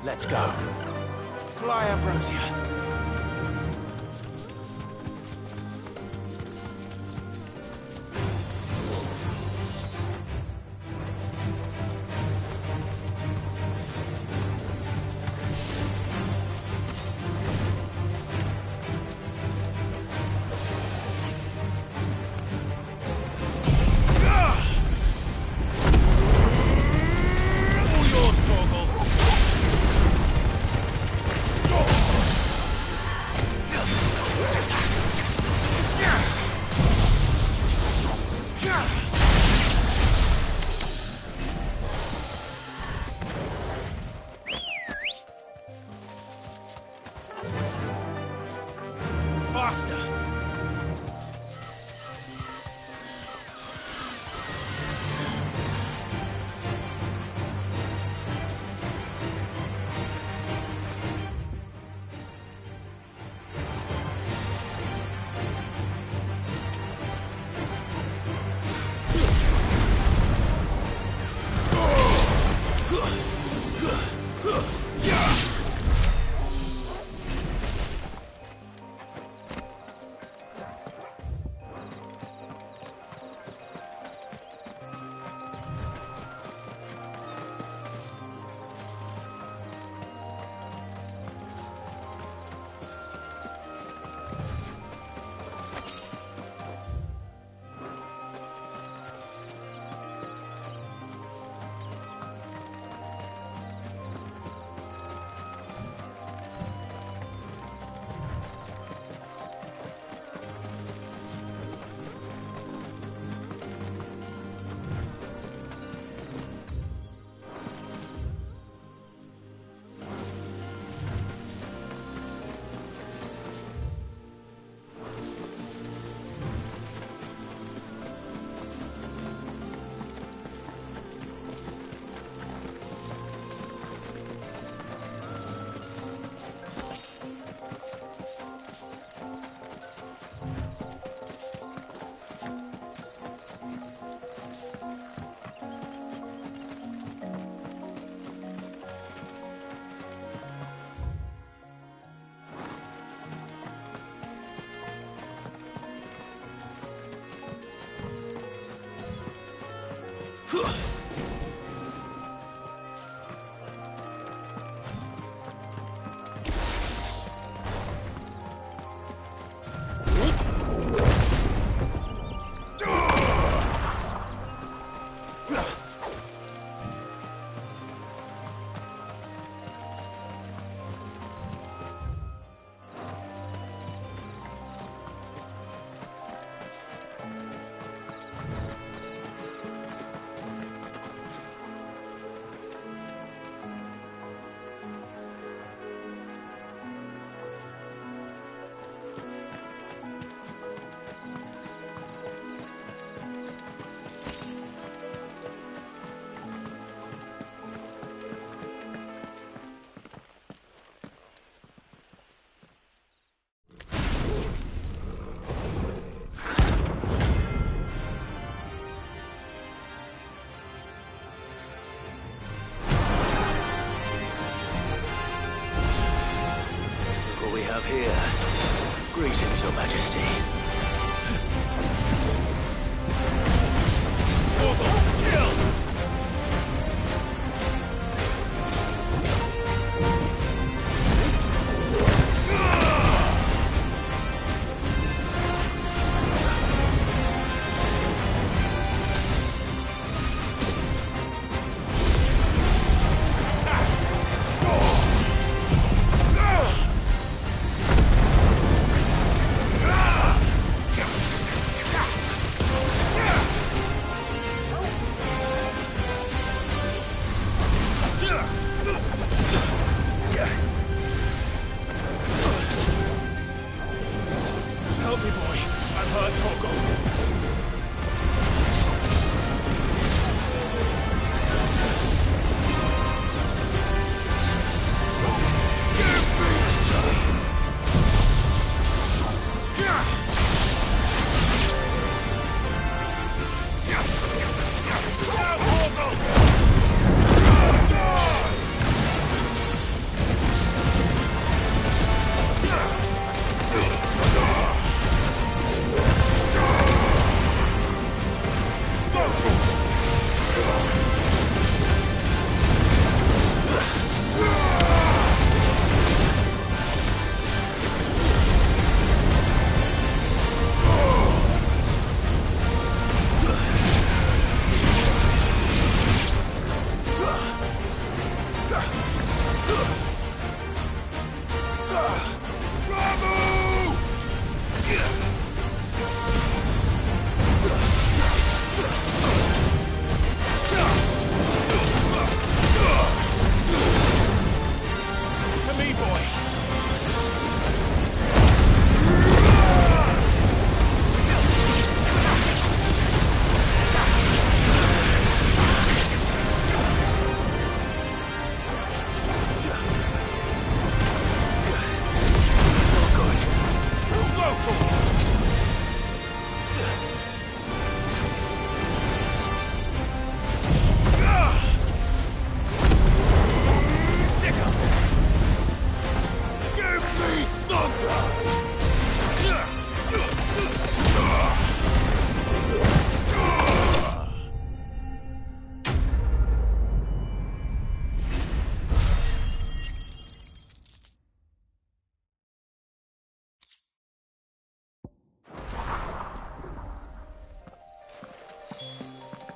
Let's go. Fly, Ambrosia. What we have here. Greetings, Your Majesty. Help me, boy. I'm hurt, Torgal.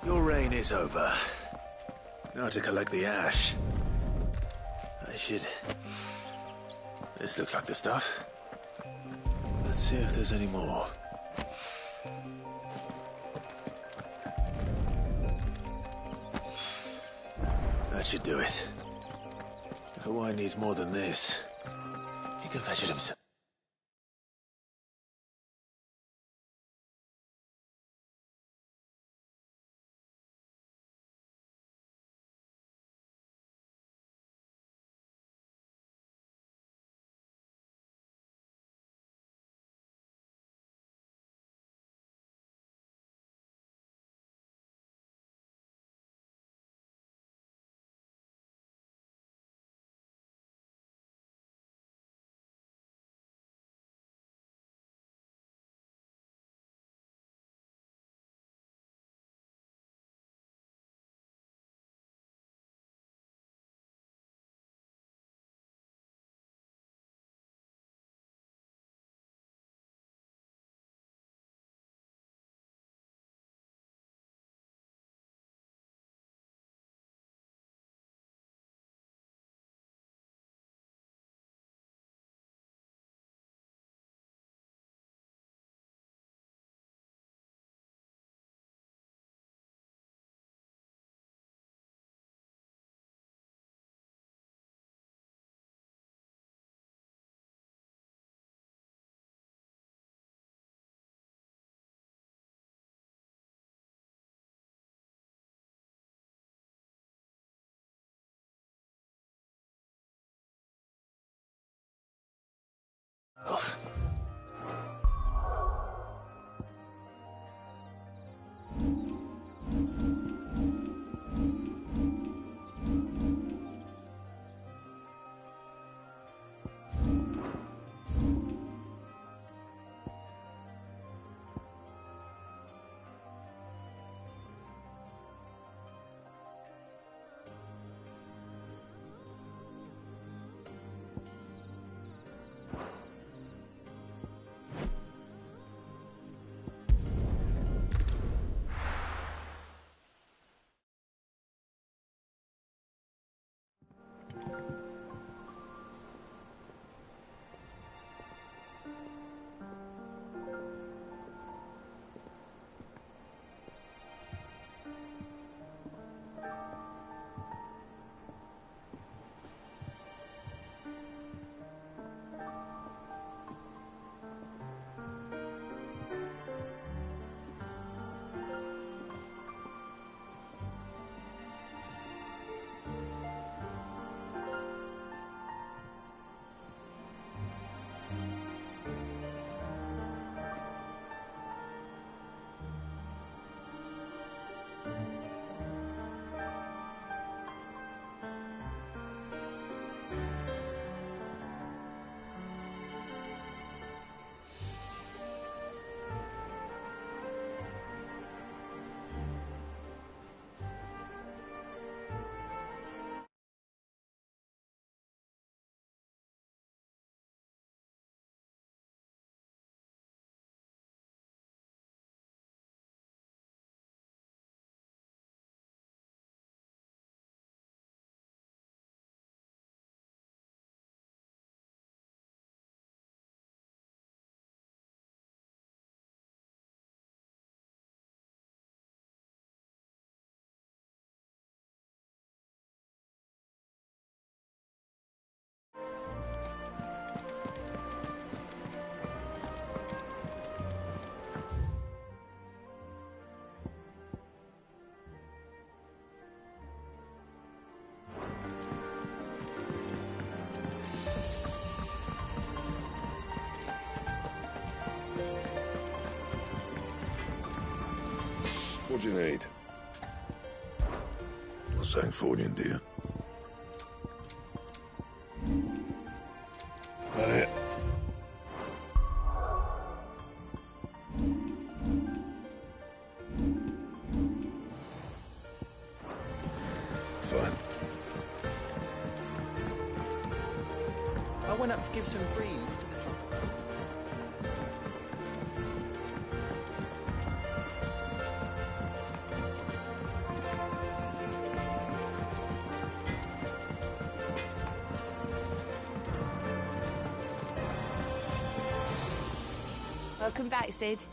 Your reign is over. Now to collect the ash. I should... This looks like the stuff. Let's see if there's any more. That should do it. If Hawaii needs more than this, he can fetch it himself. do you need? A Sanktfordian, do you? That it? Fine. I went up to give some greens to the trucker. Welcome back, Sid.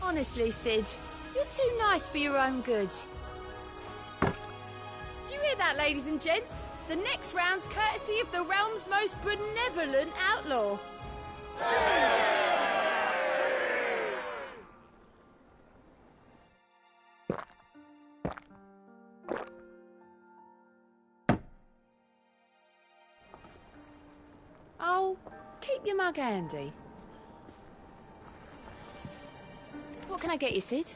Honestly, Sid, you're too nice for your own good. Do you hear that, ladies and gents? The next round's courtesy of the realm's most benevolent outlaw. Oh, keep your mug handy. What can I get you, Sid?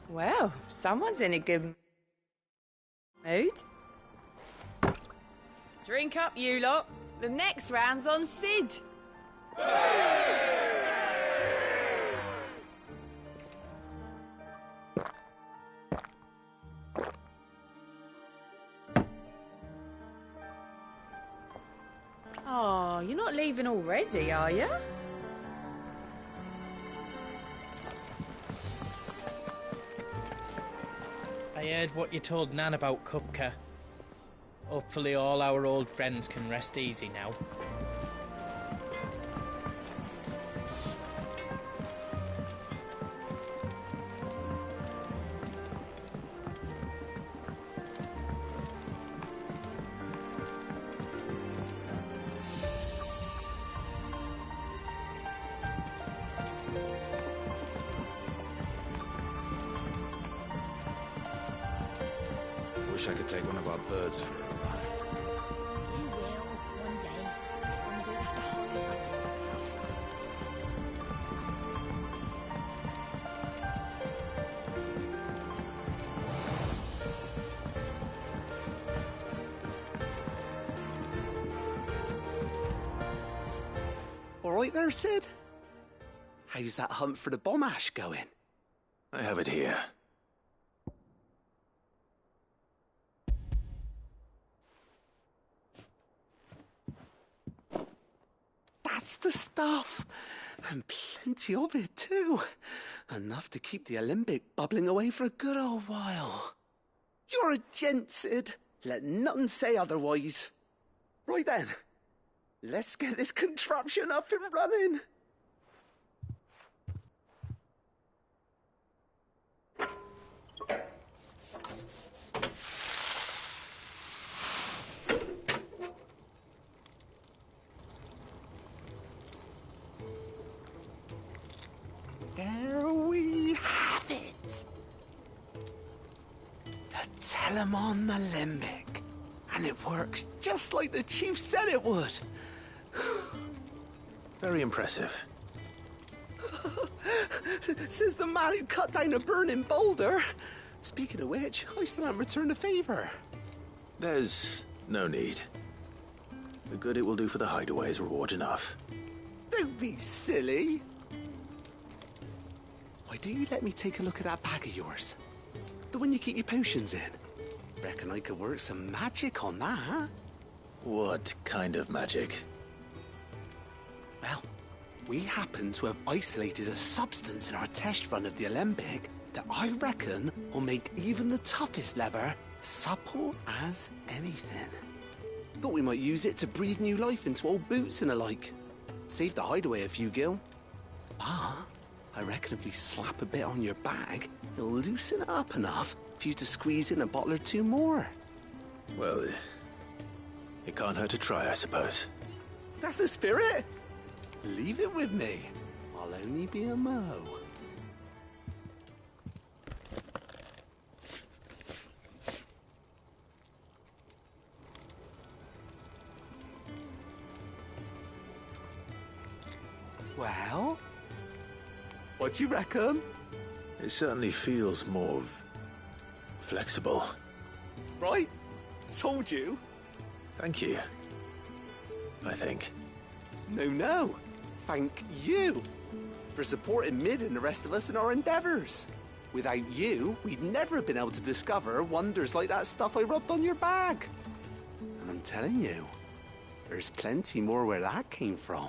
Well, someone's in a good mood. Drink up, you lot. The next round's on Sid. Oh, you're not leaving already, are you? I heard what you told Nan about Kupka. Hopefully all our old friends can rest easy now. Wish I could take one of our birds for a ride. You will, one day. And you'll have to hire. All right there, Sid? How's that hunt for the bomb ash going? I have it here. That's the stuff. And plenty of it, too. Enough to keep the Olympic bubbling away for a good old while. You're a gent, Sid. Let nothing say otherwise. Right then, let's get this contraption up and running. There we have it. The Telemon Alembic. And it works just like the chief said it would. Very impressive. Says the man who cut down a burning boulder. Speaking of which, I still haven't returned the favour. There's no need. The good it will do for the hideaway is reward enough. Don't be silly. Why don't you let me take a look at that bag of yours? The one you keep your potions in. Reckon I could work some magic on that. What kind of magic? Well, we happen to have isolated a substance in our test run of the Alembic that I reckon will make even the toughest leather supple as anything. Thought we might use it to breathe new life into old boots and the like. Save the hideaway a few gil. But I reckon if we slap a bit on your bag, it'll loosen it up enough for you to squeeze in a bottle or two more. Well, it can't hurt to try, I suppose. That's the spirit. Leave it with me. I'll only be a mo. Well, what do you reckon? It certainly feels more flexible. Right? Told you. Thank you. I think. No. Thank you for supporting Mid and the rest of us in our endeavours. Without you, we'd never have been able to discover wonders like that stuff I rubbed on your bag. And I'm telling you, there's plenty more where that came from.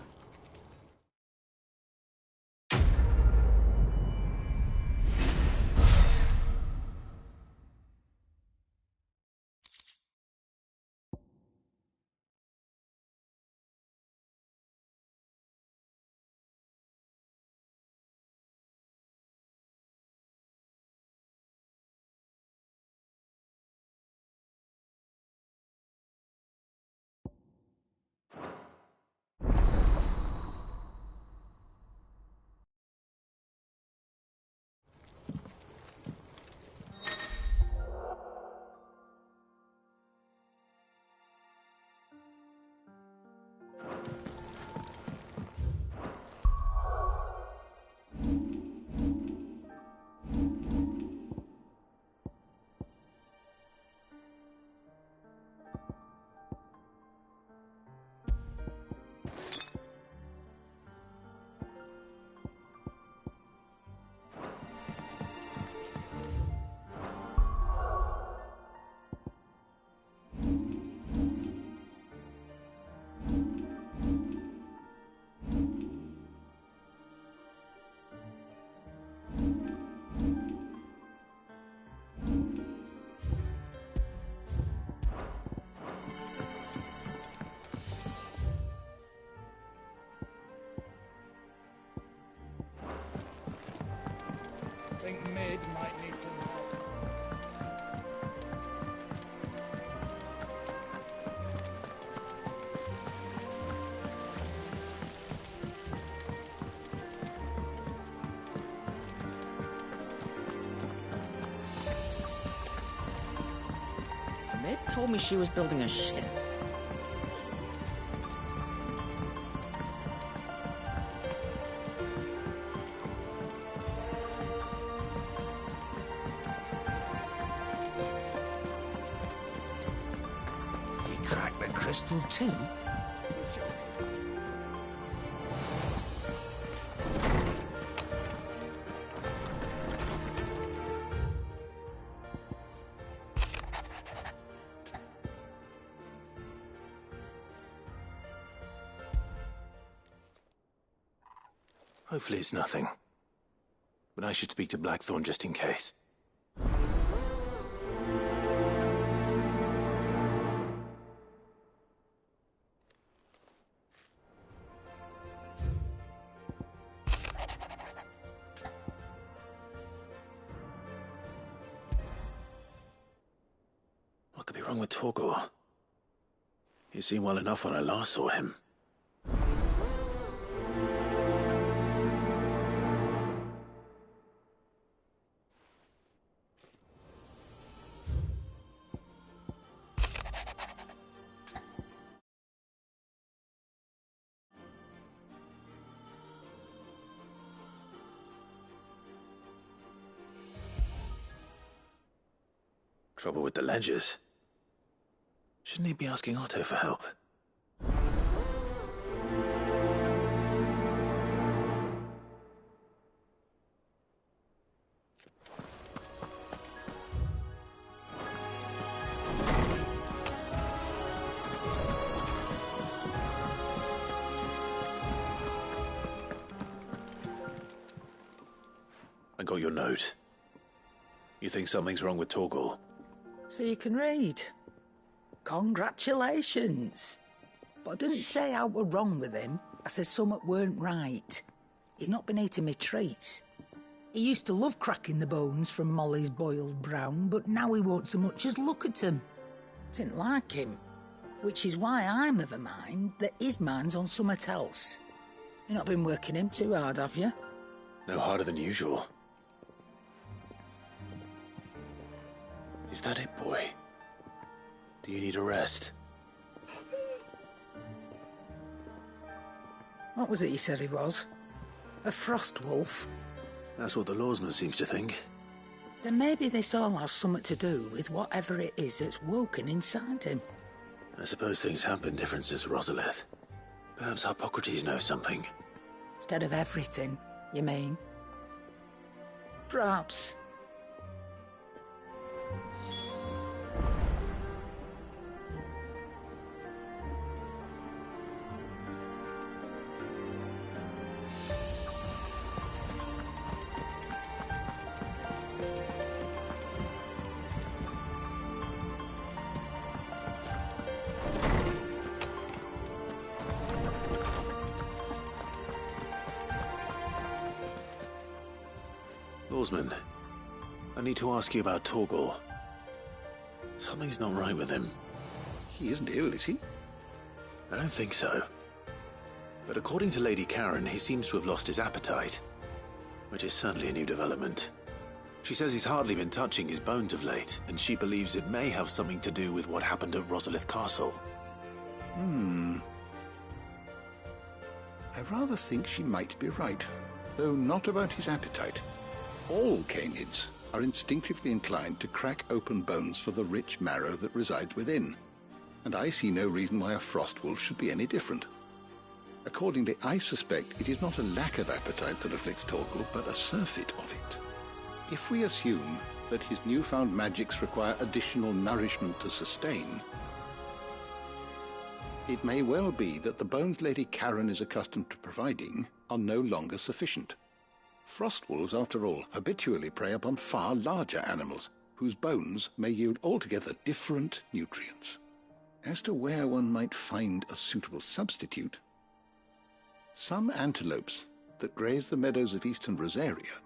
I think Mid might need some help. Mid told me she was building a ship. He cracked the crystal too? Hopefully it's nothing. But I should speak to Blackthorn just in case. What could be wrong with Torgor? He seemed well enough when I last saw him. Trouble with the ledgers. Shouldn't he be asking Otto for help? I got your note. You think something's wrong with Torgor? So you can read. Congratulations. But I didn't say I were wrong with him. I said something weren't right. He's not been eating me treats. He used to love cracking the bones from Molly's boiled brown, but now he won't so much as look at them. Didn't like him. Which is why I'm of a mind that his mind's on something else. You've not been working him too hard, have you? No harder than usual. Is that it, boy? Do you need a rest? What was it you said he was? A frost wolf? That's what the lawsman seems to think. Then maybe this all has something to do with whatever it is that's woken inside him. I suppose things have been different since Rosalith. Perhaps Hippocrates knows something. Instead of everything, you mean? Perhaps. Lawsman, I need to ask you about Torgal. Something's not right with him. He isn't ill, is he? I don't think so. But according to Lady Karen, he seems to have lost his appetite, which is certainly a new development. She says he's hardly been touching his bones of late, and she believes it may have something to do with what happened at Rosalith Castle. I rather think she might be right, though not about his appetite. All canids are instinctively inclined to crack open bones for the rich marrow that resides within, and I see no reason why a frost wolf should be any different. Accordingly, I suspect it is not a lack of appetite that afflicts Torgal, but a surfeit of it. If we assume that his newfound magics require additional nourishment to sustain, it may well be that the bones Lady Karen is accustomed to providing are no longer sufficient. Frost wolves, after all, habitually prey upon far larger animals, whose bones may yield altogether different nutrients. As to where one might find a suitable substitute, some antelopes that graze the meadows of eastern Rosaria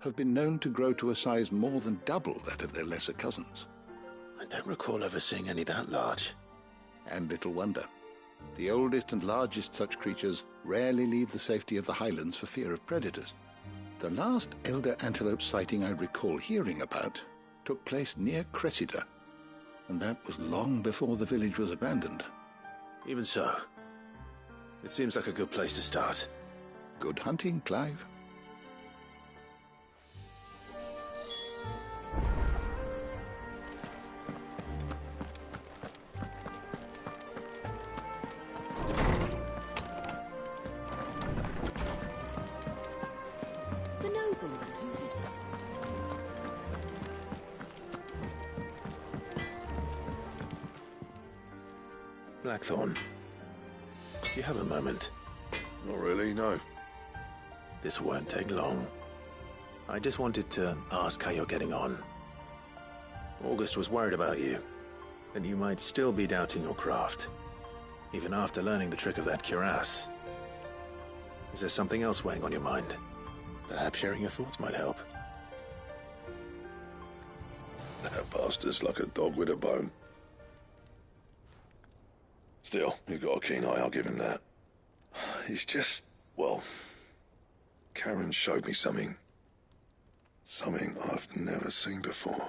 have been known to grow to a size more than double that of their lesser cousins. I don't recall ever seeing any that large. And little wonder. The oldest and largest such creatures rarely leave the safety of the highlands for fear of predators. The last elder antelope sighting I recall hearing about took place near Cressida, and that was long before the village was abandoned. Even so, it seems like a good place to start. Good hunting, Clive. The nobleman who visited. Blackthorn, do you have a moment? Not really, no. This won't take long. I just wanted to ask how you're getting on. August was worried about you, and you might still be doubting your craft, even after learning the trick of that cuirass. Is there something else weighing on your mind? Perhaps sharing your thoughts might help. That bastard's like a dog with a bone. Still, you've got a keen eye, I'll give him that. He's just, well, Karen showed me something. Something I've never seen before.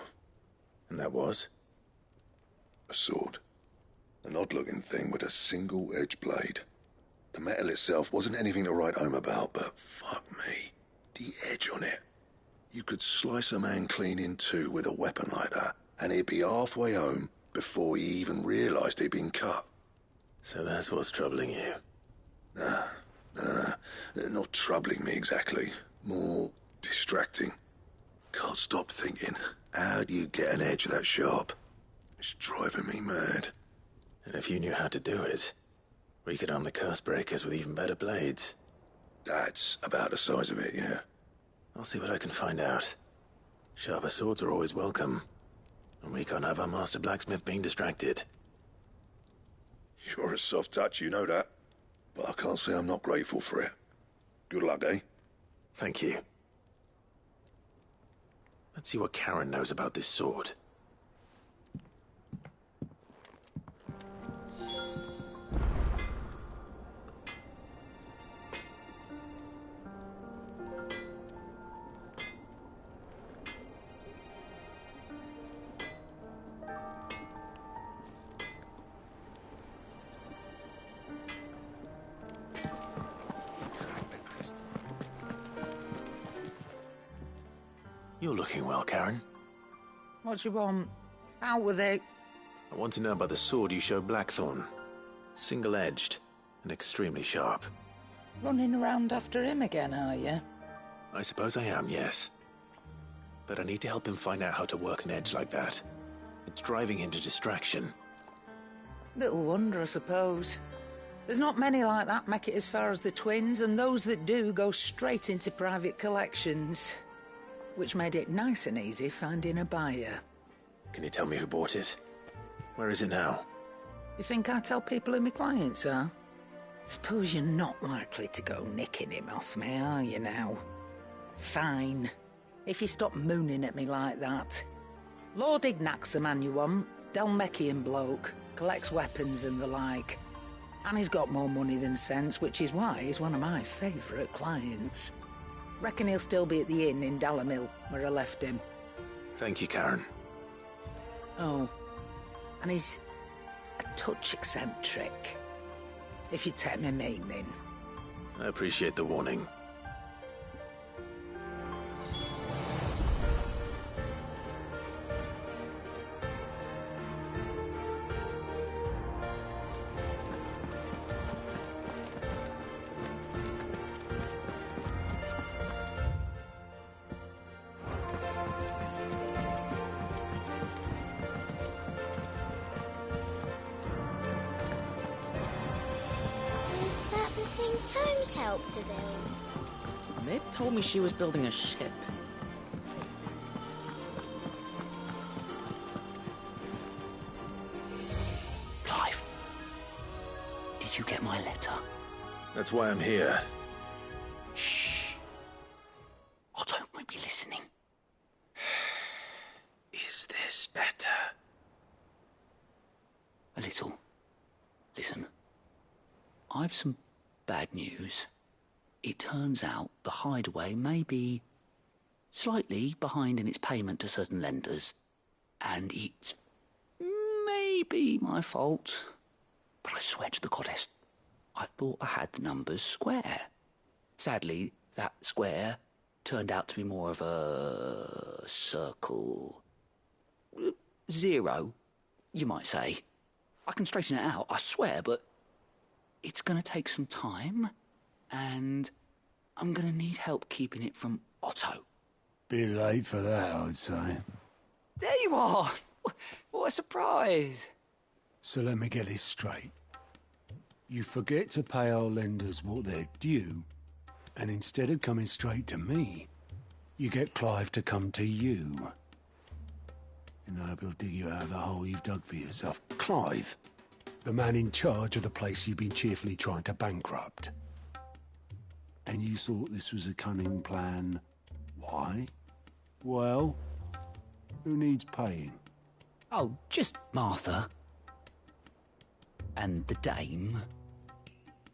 And that was? A sword. An odd-looking thing with a single-edged blade. The metal itself wasn't anything to write home about, but fuck me. The edge on it. You could slice a man clean in two with a weapon like that, and he'd be halfway home before he even realised he'd been cut. So that's what's troubling you. No. Not troubling me exactly. More distracting. Can't stop thinking, how do you get an edge that sharp? It's driving me mad. And if you knew how to do it, we could arm the curse breakers with even better blades. That's about the size of it, yeah. I'll see what I can find out. Sharper swords are always welcome. And we can't have our master blacksmith being distracted. You're a soft touch, you know that. But I can't say I'm not grateful for it. Good luck, eh? Thank you. Let's see what Karen knows about this sword. You're looking well, Karen. What do you want? Out with it. I want to know about the sword you showed Blackthorn. Single-edged and extremely sharp. Running around after him again, are you? I suppose I am, yes. But I need to help him find out how to work an edge like that. It's driving him to distraction. Little wonder, I suppose. There's not many like that make it as far as the twins, and those that do go straight into private collections. Which made it nice and easy finding a buyer. Can you tell me who bought it? Where is it now? You think I tell people who my clients are? Suppose you're not likely to go nicking him off me, are you now? Fine. If you stop mooning at me like that. Lord Ignac's the man you want. Dalmecian bloke. Collects weapons and the like. And he's got more money than sense, which is why he's one of my favourite clients. Reckon he'll still be at the inn in Dalamil, where I left him. Thank you, Karen. Oh, and he's a touch eccentric, if you take my meaning. I appreciate the warning. Is that the thing Tomes helped to build? Mid told me she was building a ship. Clive, did you get my letter? That's why I'm here. Shh. Otto won't be listening. Is this better? A little. Listen. I've some bad news. It turns out the hideaway may be slightly behind in its payment to certain lenders, and it's maybe my fault. But I swear to the goddess, I thought I had the numbers square. Sadly, that square turned out to be more of a circle. Zero, you might say. I can straighten it out, I swear, but it's going to take some time, and I'm going to need help keeping it from Otto. Bit late for that, I'd say. There you are! What a surprise! So let me get this straight. You forget to pay our lenders what they're due, and instead of coming straight to me, you get Clive to come to you. And I hope he'll dig you out of the hole you've dug for yourself. Clive, the man in charge of the place you've been cheerfully trying to bankrupt. And you thought this was a cunning plan. Why? Well, who needs paying? Oh, just Martha. And the dame.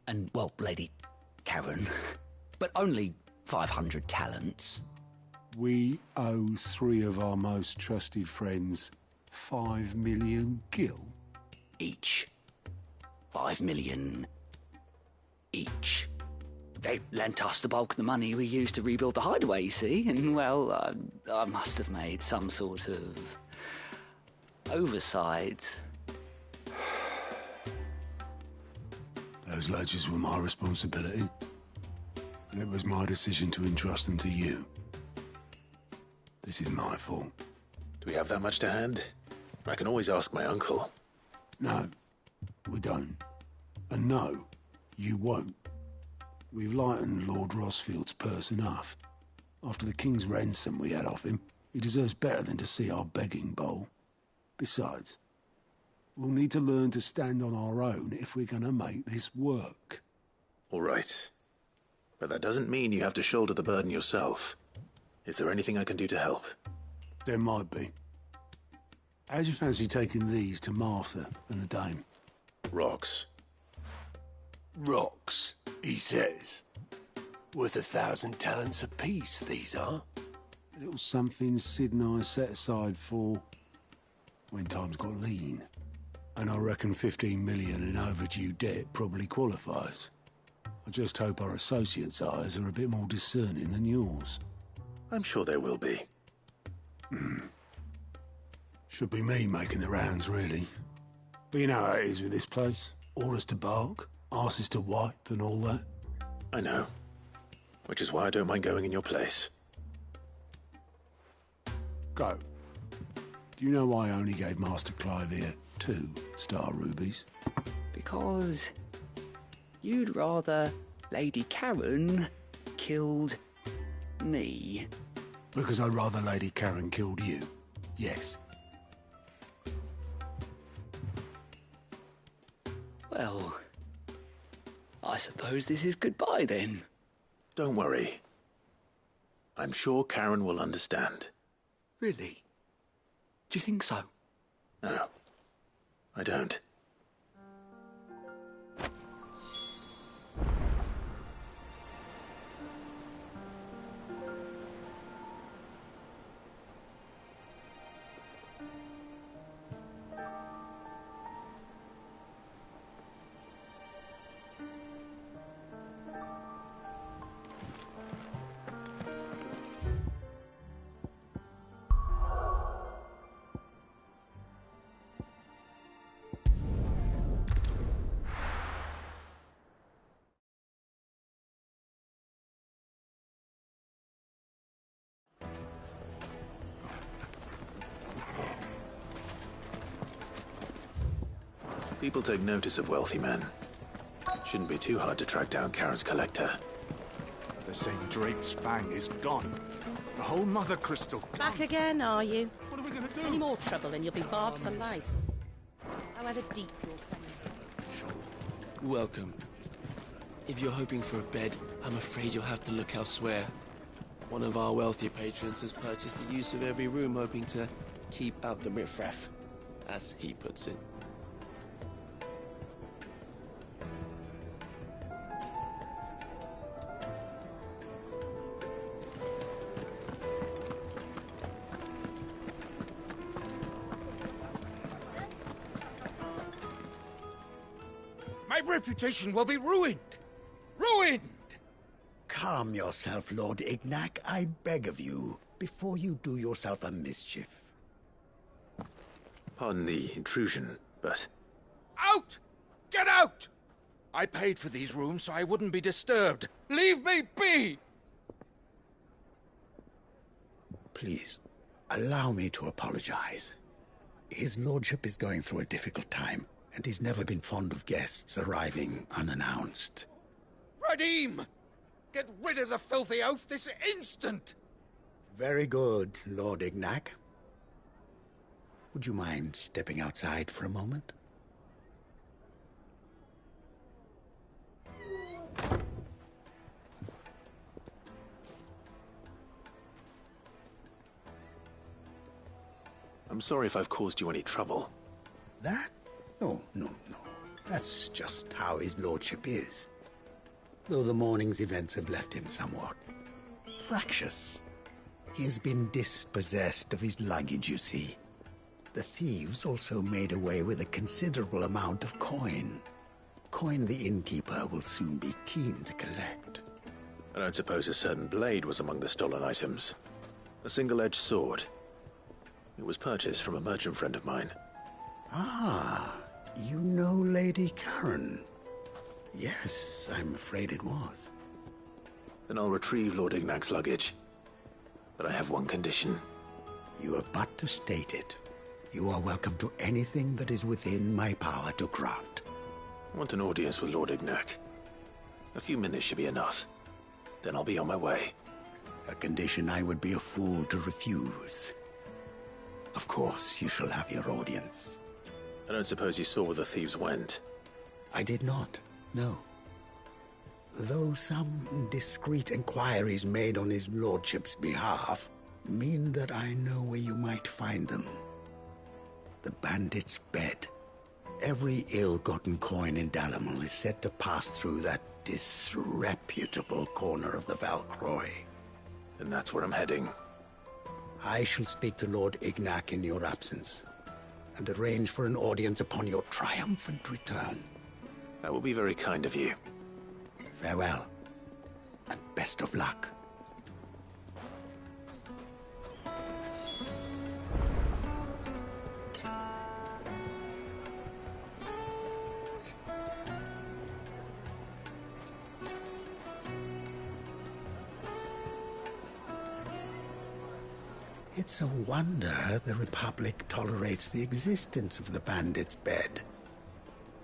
And, well, Lady Karen. But only 500 talents. We owe 3 of our most trusted friends 5 million gil. Each. 5 million each. They lent us the bulk of the money we used to rebuild the hideaway, you see, and, well, I must have made some sort of oversight. Those ledgers were my responsibility, and it was my decision to entrust them to you. This is my fault. Do we have that much to hand? I can always ask my uncle. No, we don't. And no, you won't. We've lightened Lord Rosfield's purse enough. After the king's ransom we had off him, he deserves better than to see our begging bowl. Besides, we'll need to learn to stand on our own if we're going to make this work. All right. But that doesn't mean you have to shoulder the burden yourself. Is there anything I can do to help? There might be. How'd you fancy taking these to Martha and the dame? Rocks. Rocks, he says. Worth 1,000 talents apiece, these are. A little something Sid and I set aside for when times got lean. And I reckon 15 million in overdue debt probably qualifies. I just hope our associates' eyes are a bit more discerning than yours. I'm sure there will be. Should be me making the rounds, really. But you know how it is with this place. Orders to bark, arses to wipe, and all that. I know. Which is why I don't mind going in your place. Go. Do you know why I only gave Master Clive here 2 star rubies? Because you'd rather Lady Karen killed me. Because I'd rather Lady Karen killed you. Yes. Well, I suppose this is goodbye then. Don't worry. I'm sure Karen will understand. Really? Do you think so? No, I don't. People take notice of wealthy men. Shouldn't be too hard to track down Karen's collector. They're saying Drake's fang is gone. The whole mother crystal. Back again, are you? What are we going to do? Any more trouble and you'll be barred for life. However deep your friends are. Welcome. If you're hoping for a bed, I'm afraid you'll have to look elsewhere. One of our wealthier patrons has purchased the use of every room, hoping to keep out the riffraff, as he puts it. My reputation will be ruined! Ruined! Calm yourself, Lord Ignac, I beg of you, before you do yourself a mischief. Pardon the intrusion, but... Out! Get out! I paid for these rooms so I wouldn't be disturbed. Leave me be! Please, allow me to apologize. His lordship is going through a difficult time, and he's never been fond of guests arriving unannounced. Radim! Get rid of the filthy oaf this instant! Very good, Lord Ignac. Would you mind stepping outside for a moment? I'm sorry if I've caused you any trouble. That? No. That's just how his lordship is. Though the morning's events have left him somewhat fractious. He has been dispossessed of his luggage, you see. The thieves also made away with a considerable amount of coin. Coin the innkeeper will soon be keen to collect. I don't suppose a certain blade was among the stolen items. A single-edged sword. It was purchased from a merchant friend of mine. Ah, you know Lady Karen. Yes, I'm afraid it was. Then I'll retrieve Lord Ignac's luggage. But I have one condition. You have but to state it. You are welcome to anything that is within my power to grant. I want an audience with Lord Ignac. A few minutes should be enough. Then I'll be on my way. A condition I would be a fool to refuse. Of course, you shall have your audience. I don't suppose you saw where the thieves went. I did not, no. Though some discreet inquiries made on his lordship's behalf mean that I know where you might find them. The bandit's bed. Every ill-gotten coin in Dalamel is said to pass through that disreputable corner of the Valcroy. And that's where I'm heading. I shall speak to Lord Ignac in your absence, and arrange for an audience upon your triumphant return. That will be very kind of you. Farewell, and best of luck. It's a wonder the Republic tolerates the existence of the bandit's bed.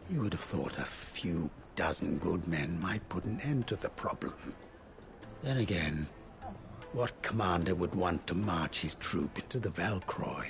You would have thought a few dozen good men might put an end to the problem. Then again, what commander would want to march his troop into the Velcroy?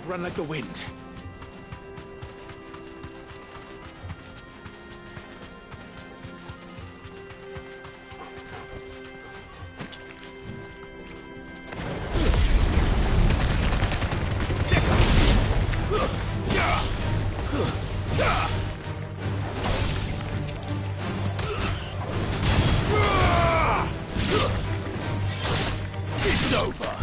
Run like the wind. It's over.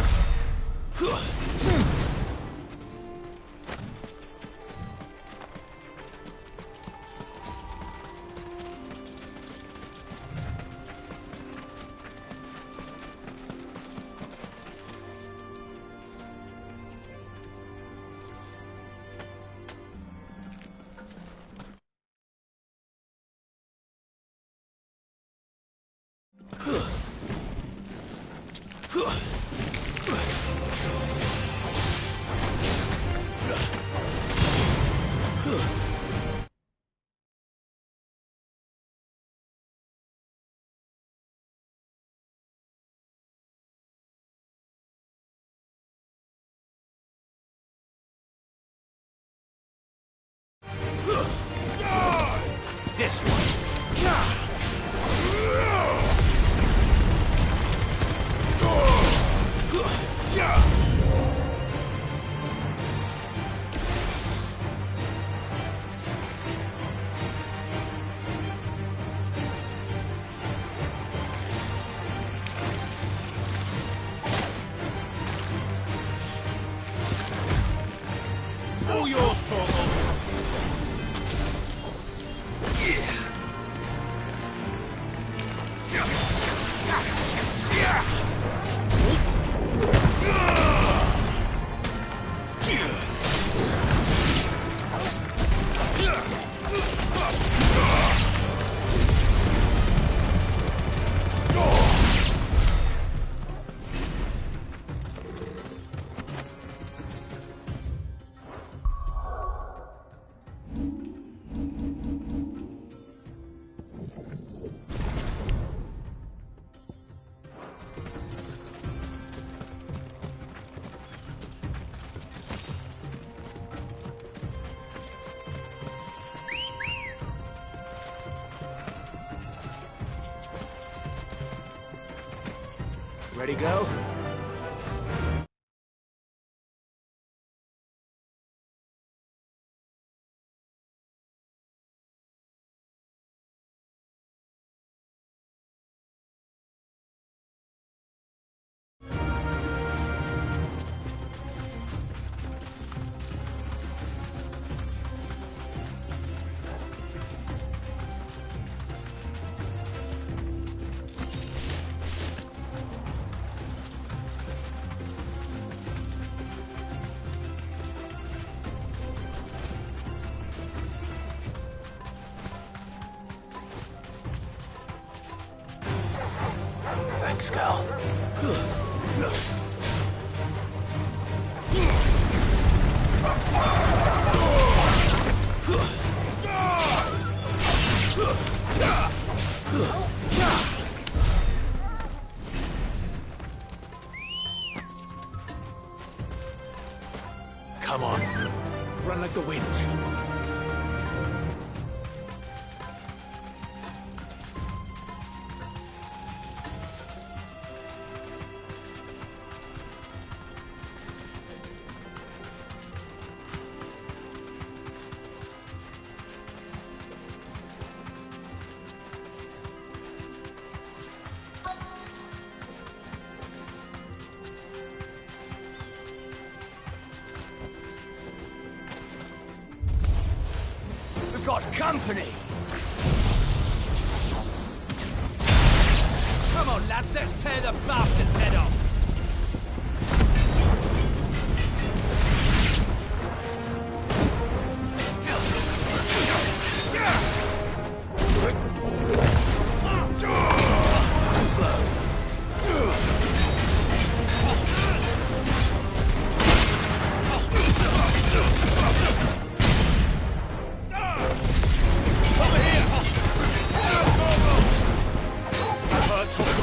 This one. All yours, Torvald. Ready, go? Thanks, Cal. Come on. Run like the wind. Got company! Come on, lads, let's tear the bastard's head off! Too slow. I've heard talk.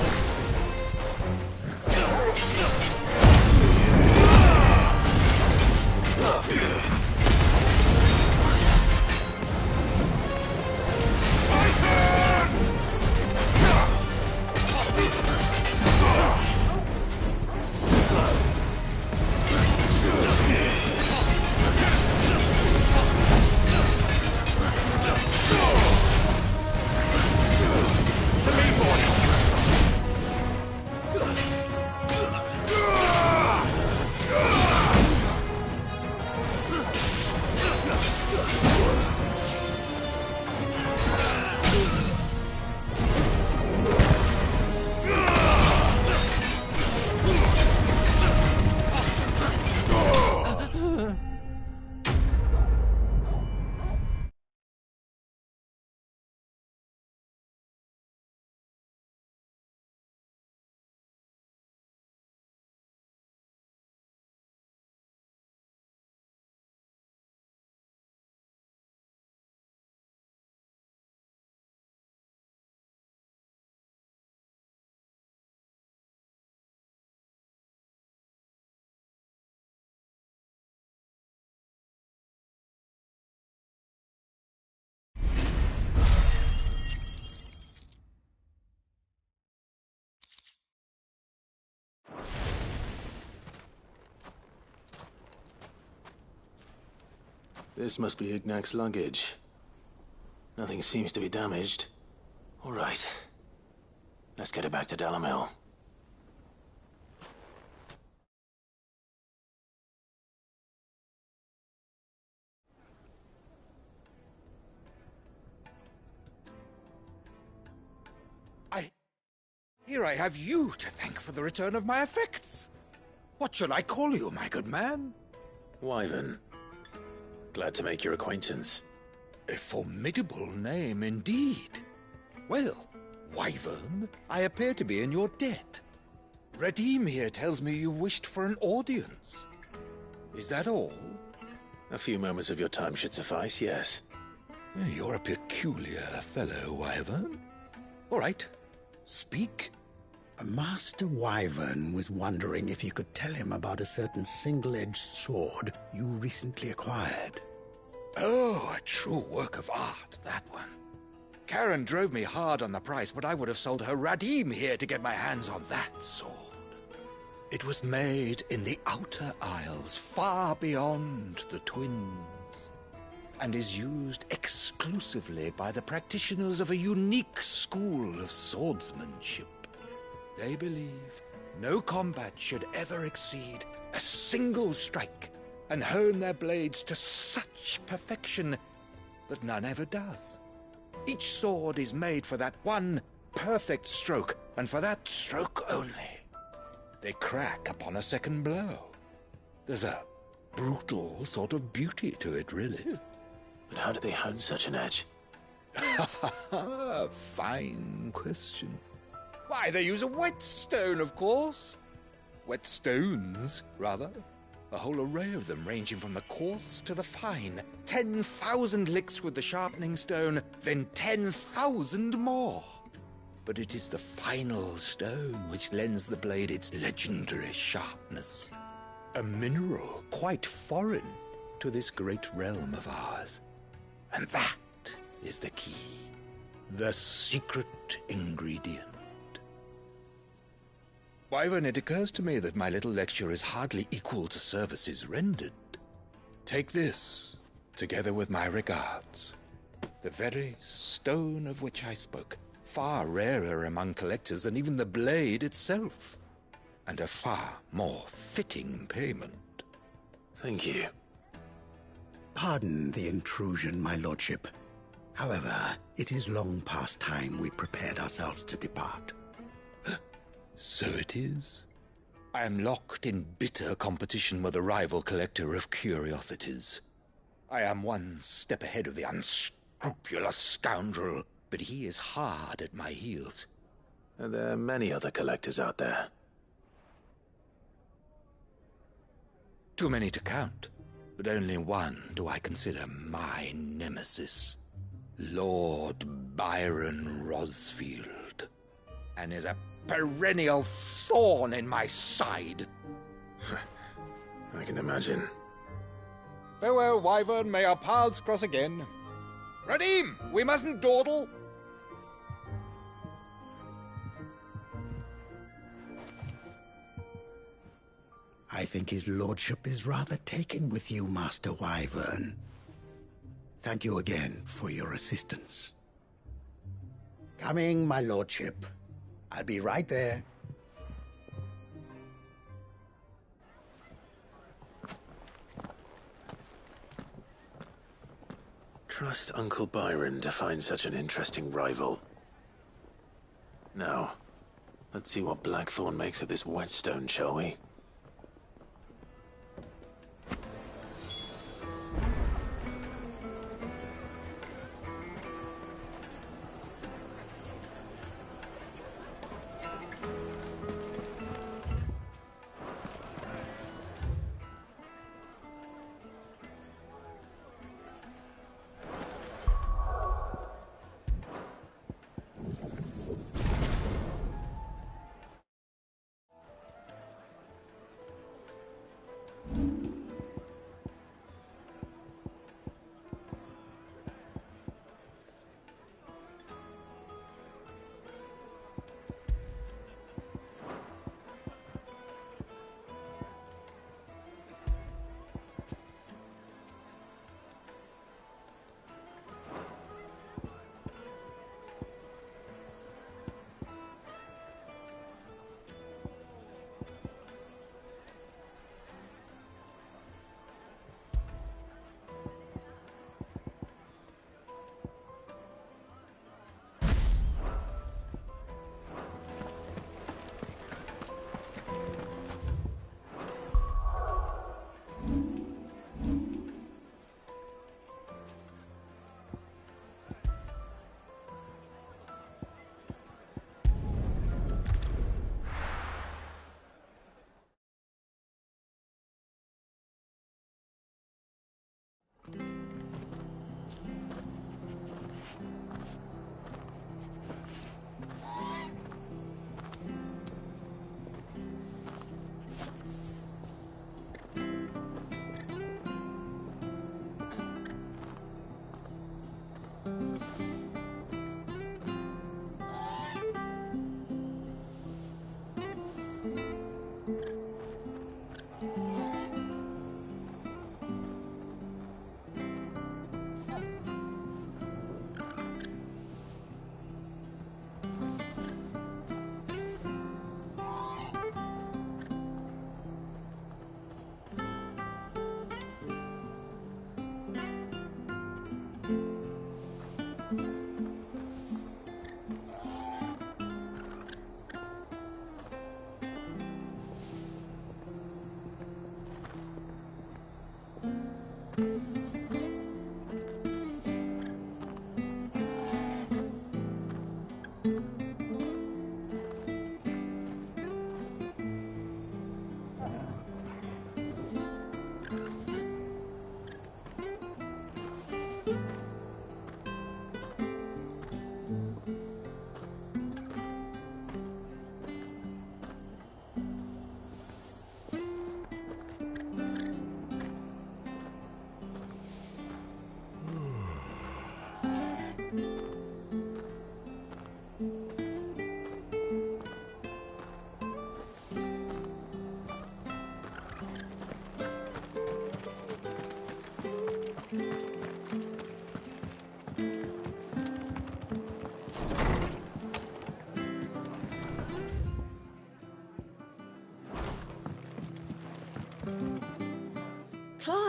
This must be Ignac's luggage. Nothing seems to be damaged. All right. Let's get it back to Dalamil. Here I have you to thank for the return of my effects. What shall I call you, my good man? Wyvern. Glad to make your acquaintance. A formidable name indeed. Well, Wyvern, I appear to be in your debt. Redeem here tells me you wished for an audience. Is that all? A few moments of your time should suffice, yes. You're a peculiar fellow, Wyvern. All right, speak. Master Wyvern was wondering if you could tell him about a certain single-edged sword you recently acquired. Oh, a true work of art, that one. Karen drove me hard on the price, but I would have sold her Radim here to get my hands on that sword. It was made in the Outer Isles, far beyond the Twins, and is used exclusively by the practitioners of a unique school of swordsmanship. They believe no combat should ever exceed a single strike, and hone their blades to such perfection that none ever does. Each sword is made for that one perfect stroke, and for that stroke only. They crack upon a second blow. There's a brutal sort of beauty to it, really. But how do they hone such an edge? Fine question. Why, they use a whetstone, of course. Whetstones, rather. A whole array of them, ranging from the coarse to the fine. 10,000 licks with the sharpening stone, then 10,000 more. But it is the final stone which lends the blade its legendary sharpness. A mineral quite foreign to this great realm of ours. And that is the key. The secret ingredient. Wyvern, it occurs to me that my little lecture is hardly equal to services rendered. Take this, together with my regards. The very stone of which I spoke, far rarer among collectors than even the blade itself, and a far more fitting payment. Thank you. Pardon the intrusion, my lordship. However, it is long past time we prepared ourselves to depart. So it is. I am locked in bitter competition with a rival collector of curiosities. I am one step ahead of the unscrupulous scoundrel, but he is hard at my heels. Are there many other collectors out there? Too many to count, but only one do I consider my nemesis. Lord Byron Rosfield, and is a perennial thorn in my side. I can imagine. Farewell, Wyvern. May our paths cross again. Radim, we mustn't dawdle. I think his lordship is rather taken with you, Master Wyvern. Thank you again for your assistance. Coming, my lordship. I'll be right there. Trust Uncle Byron to find such an interesting rival. Now, let's see what Blackthorn makes of this whetstone, shall we?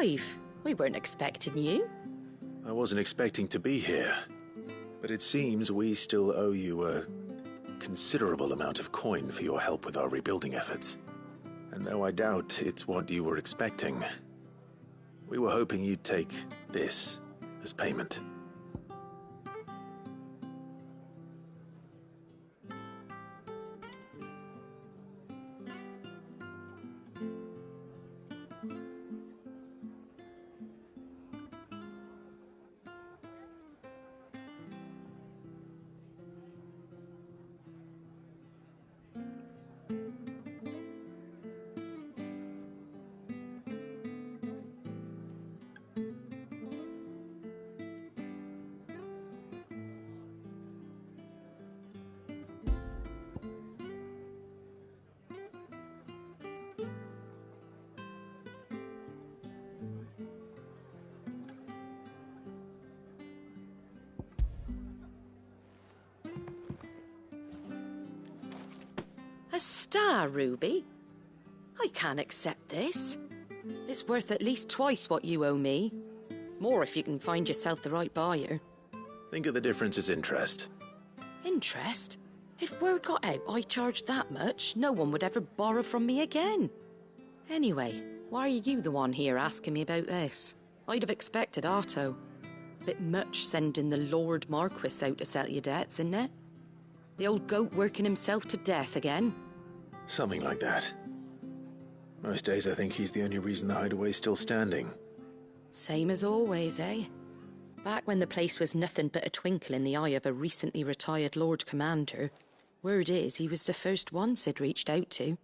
alive! We weren't expecting you. I wasn't expecting to be here, but it seems we still owe you a considerable amount of coin for your help with our rebuilding efforts. And though I doubt it's what you were expecting, we were hoping you'd take this as payment. A star, Ruby? I can't accept this. It's worth at least twice what you owe me. More if you can find yourself the right buyer. Think of the difference as interest. Interest? If word got out I charged that much, no one would ever borrow from me again. Anyway, why are you the one here asking me about this? I'd have expected Otto. Bit much sending the Lord Marquis out to settle your debts, isn't it? The old goat working himself to death again? Something like that. Most days I think he's the only reason the hideaway's still standing. Same as always, eh? Back when the place was nothing but a twinkle in the eye of a recently retired Lord Commander, word is he was the first one Sid reached out to.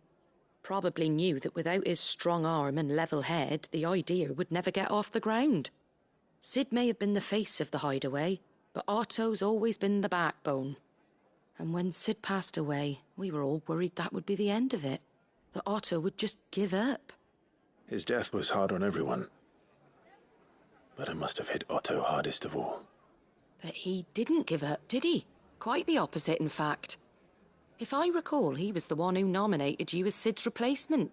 Probably knew that without his strong arm and level head, the idea would never get off the ground. Sid may have been the face of the hideaway, but Otto's always been the backbone. And when Sid passed away, we were all worried that would be the end of it. That Otto would just give up. His death was hard on everyone. But it must have hit Otto hardest of all. But he didn't give up, did he? Quite the opposite, in fact. If I recall, he was the one who nominated you as Sid's replacement,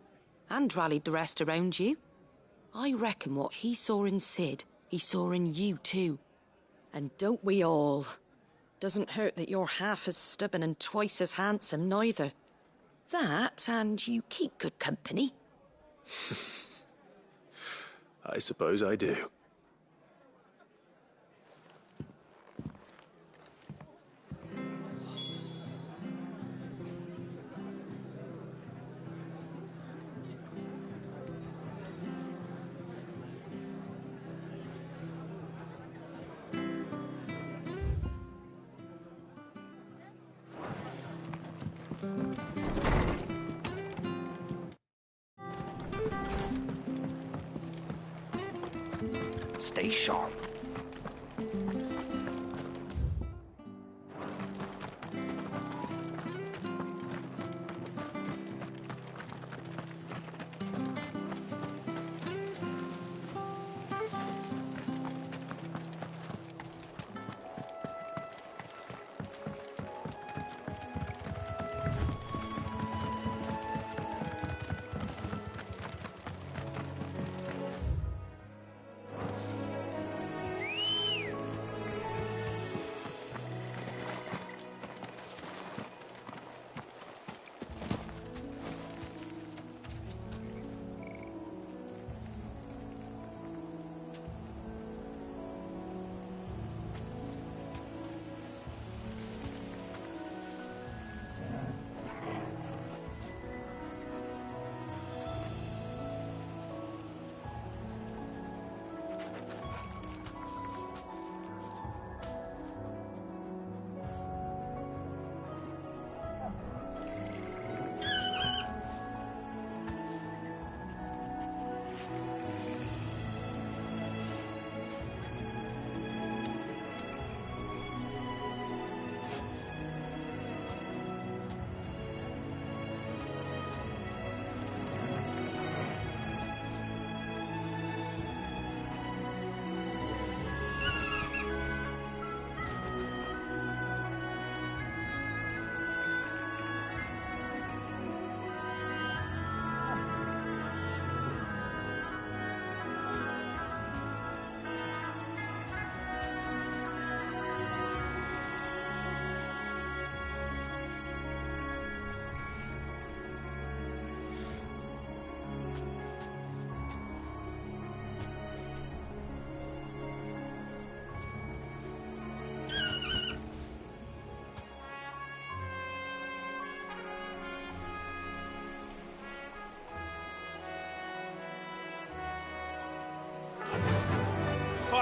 and rallied the rest around you. I reckon what he saw in Sid, he saw in you too. And don't we all? Doesn't hurt that you're half as stubborn and twice as handsome, neither. That, and you keep good company. I suppose I do. Stay sharp.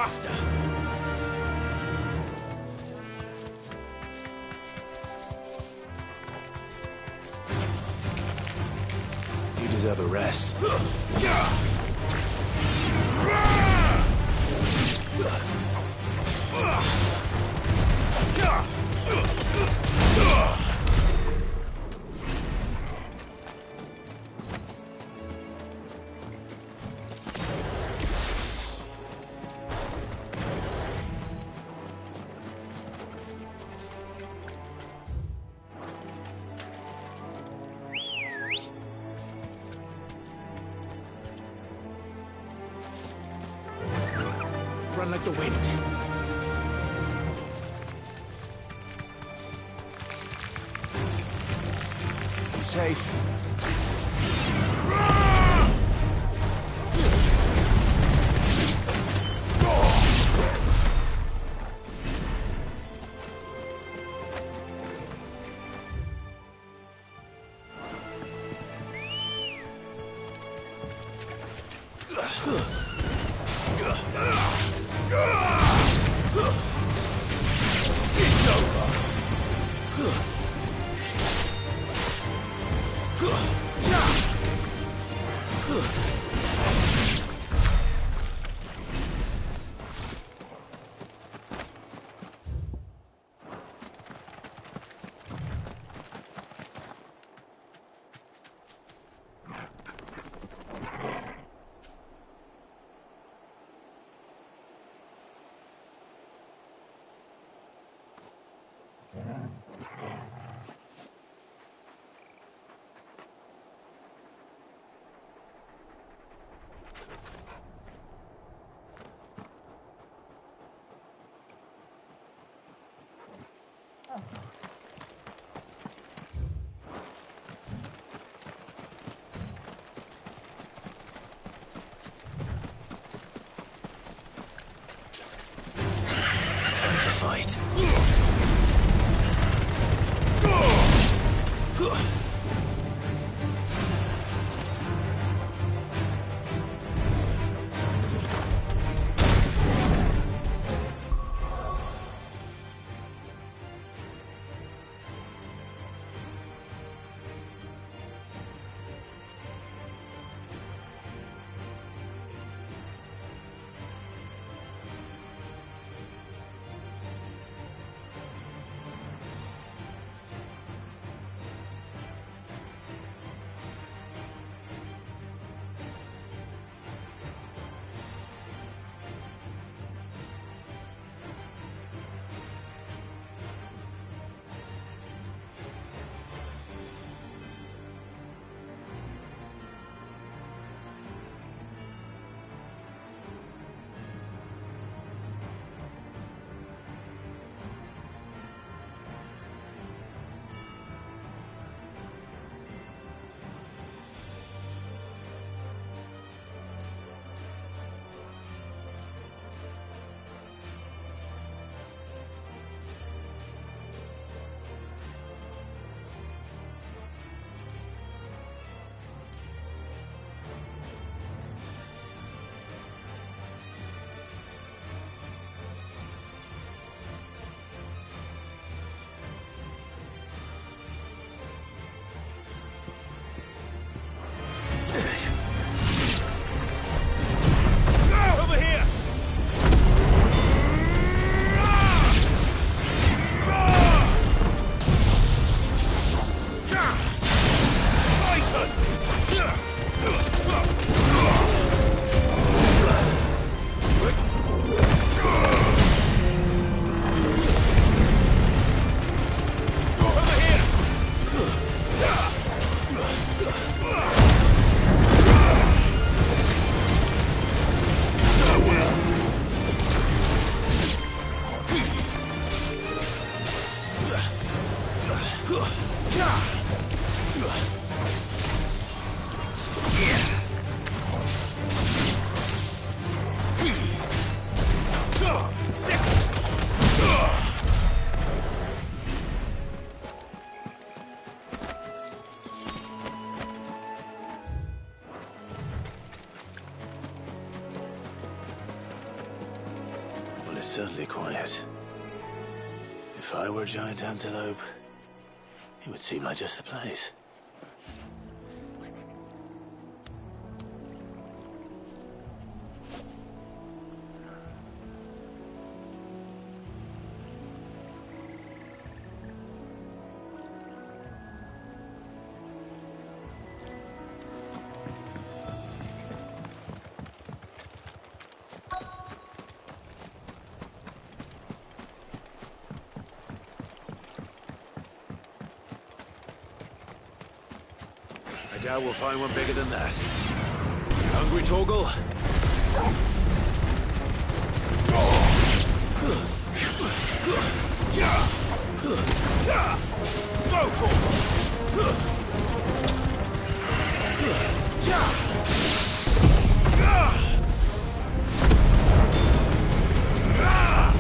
faster! You deserve a rest. Run like the wind. Be safe. It's over. Time to fight. certainly quiet. If I were a giant antelope, it would seem like just the place. I doubt we'll find one bigger than that. Hungry, Torgal?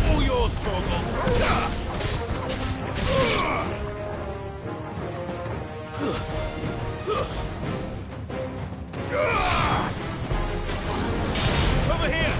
All yours, Torgal! Over here!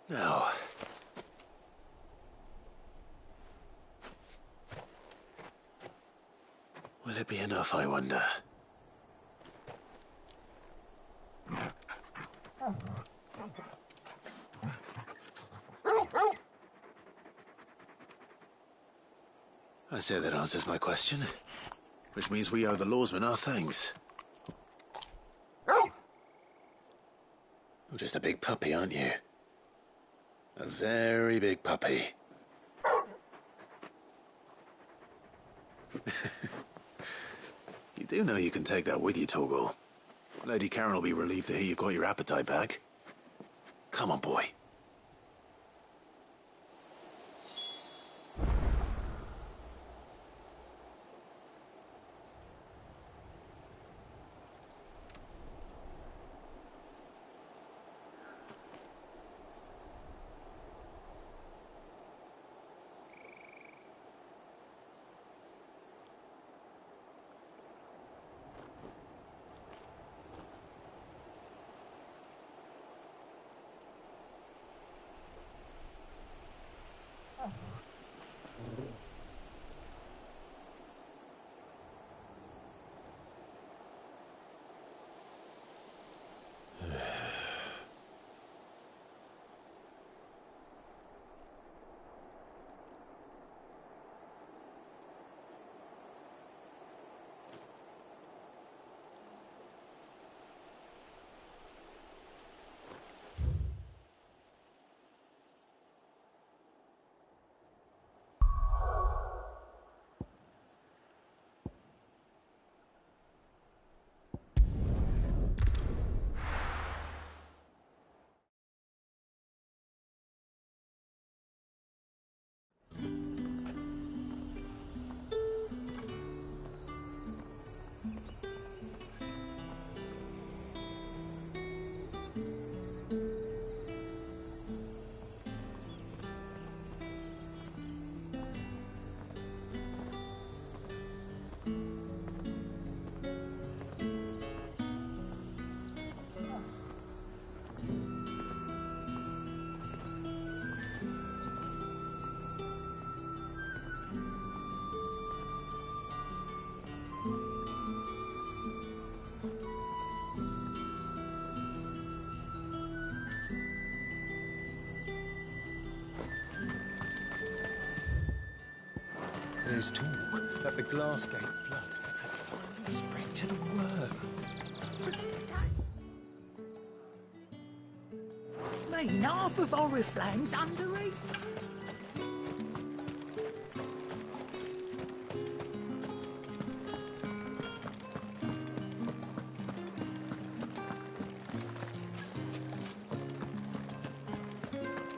Now, will it be enough, I wonder? I say that answers my question, which means we owe the lawsmen our thanks. You're just a big puppy, aren't you? A very big puppy. You do know you can take that with you, Torgal. Lady Karen will be relieved to hear you've got your appetite back. Come on, boy. There's talk that the Glassgate flood has finally spread to the worm. Mean half of Oriflamme's under reef.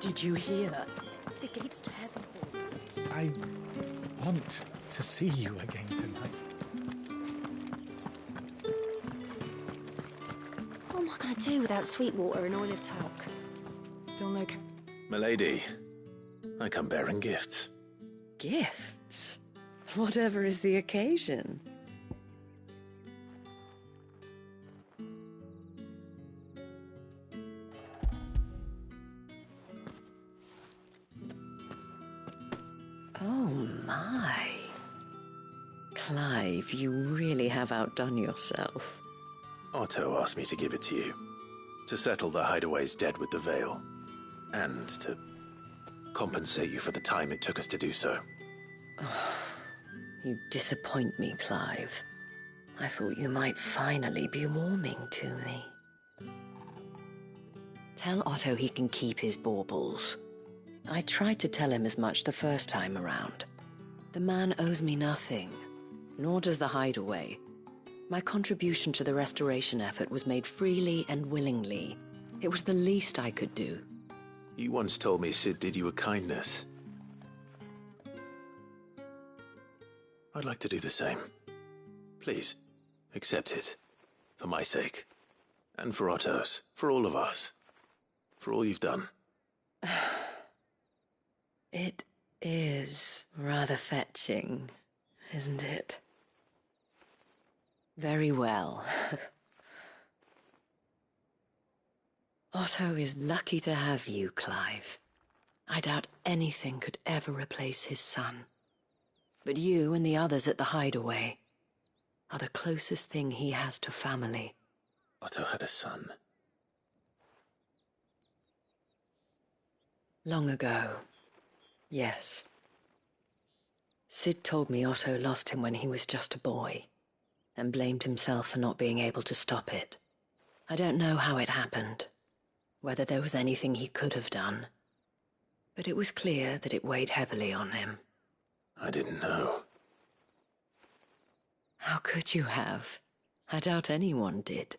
Did you hear? The gates to heaven. I want to see you again tonight. What am I going to do without Sweetwater and oil of talc? Still no... Milady, I come bearing gifts. Gifts? Whatever is the occasion. Oh my. Clive, you really have outdone yourself. Otto asked me to give it to you. To settle the Hideaway's debt with the Veil. And to compensate you for the time it took us to do so. You disappoint me, Clive. I thought you might finally be warming to me. Tell Otto he can keep his baubles. I tried to tell him as much the first time around. The man owes me nothing, nor does the Hideaway. My contribution to the restoration effort was made freely and willingly. It was the least I could do. You once told me Sid did you a kindness. I'd like to do the same. Please, accept it. For my sake. And for Otto's. For all of us. For all you've done. It is rather fetching, isn't it? Very well. Otto is lucky to have you, Clive. I doubt anything could ever replace his son. But you and the others at the Hideaway are the closest thing he has to family. Otto had a son. Long ago, yes. Sid told me Otto lost him when he was just a boy, and blamed himself for not being able to stop it. I don't know how it happened, whether there was anything he could have done, but it was clear that it weighed heavily on him. I didn't know. How could you have? I doubt anyone did.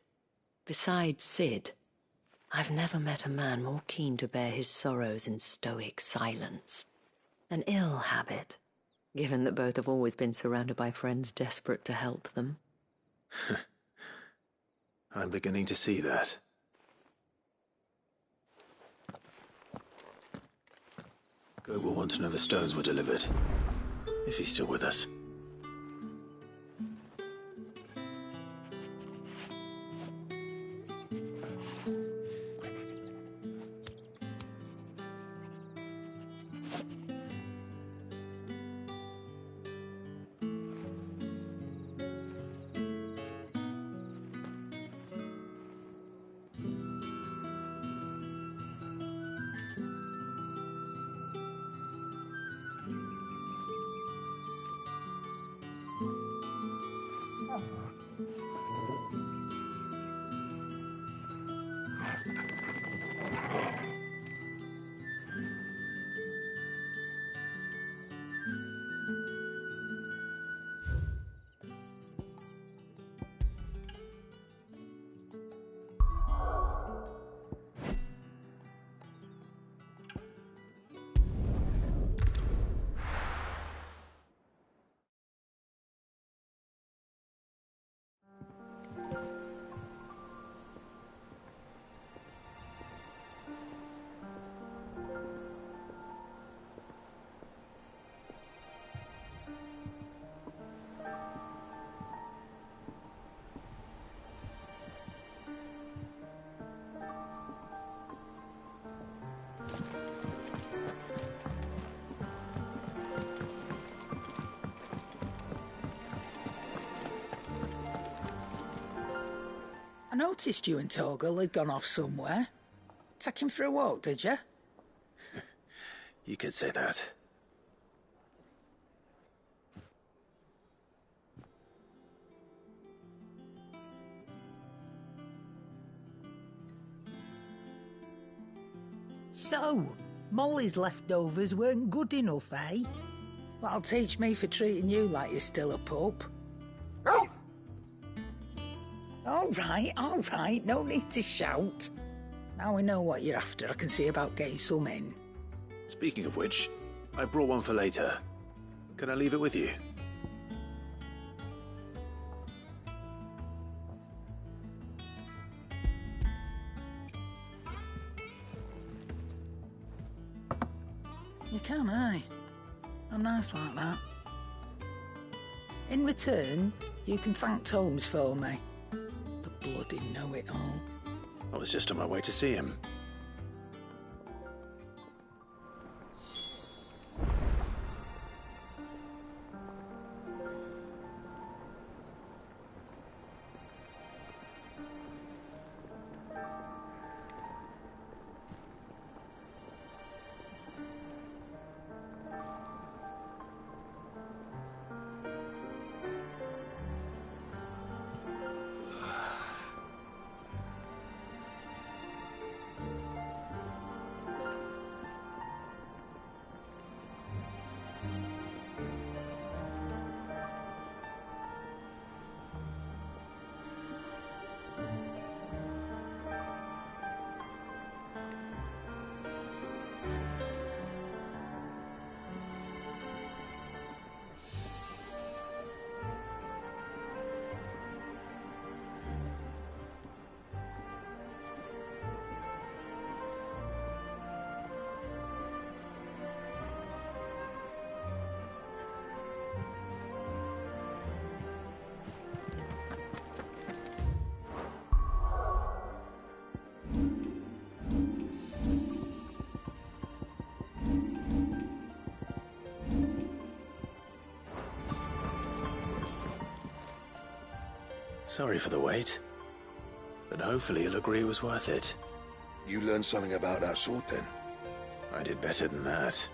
Besides Sid, I've never met a man more keen to bear his sorrows in stoic silence. An ill habit, given that both have always been surrounded by friends desperate to help them. I'm beginning to see that. Go will want to know the stones were delivered. If he's still with us. I noticed you and Torgal had gone off somewhere. Take him for a walk, did you? You could say that. So, Molly's leftovers weren't good enough, eh? That'll teach me for treating you like you're still a pup. All right, no need to shout. Now we know what you're after, I can see about getting some in. Speaking of which, I brought one for later. Can I leave it with you? You can, aye. I'm nice like that. In return, you can thank Tomes for me. The bloody know-it-all. I was just on my way to see him. Sorry for the wait, but hopefully you'll agree it was worth it. You learned something about that sword, then? I did better than that.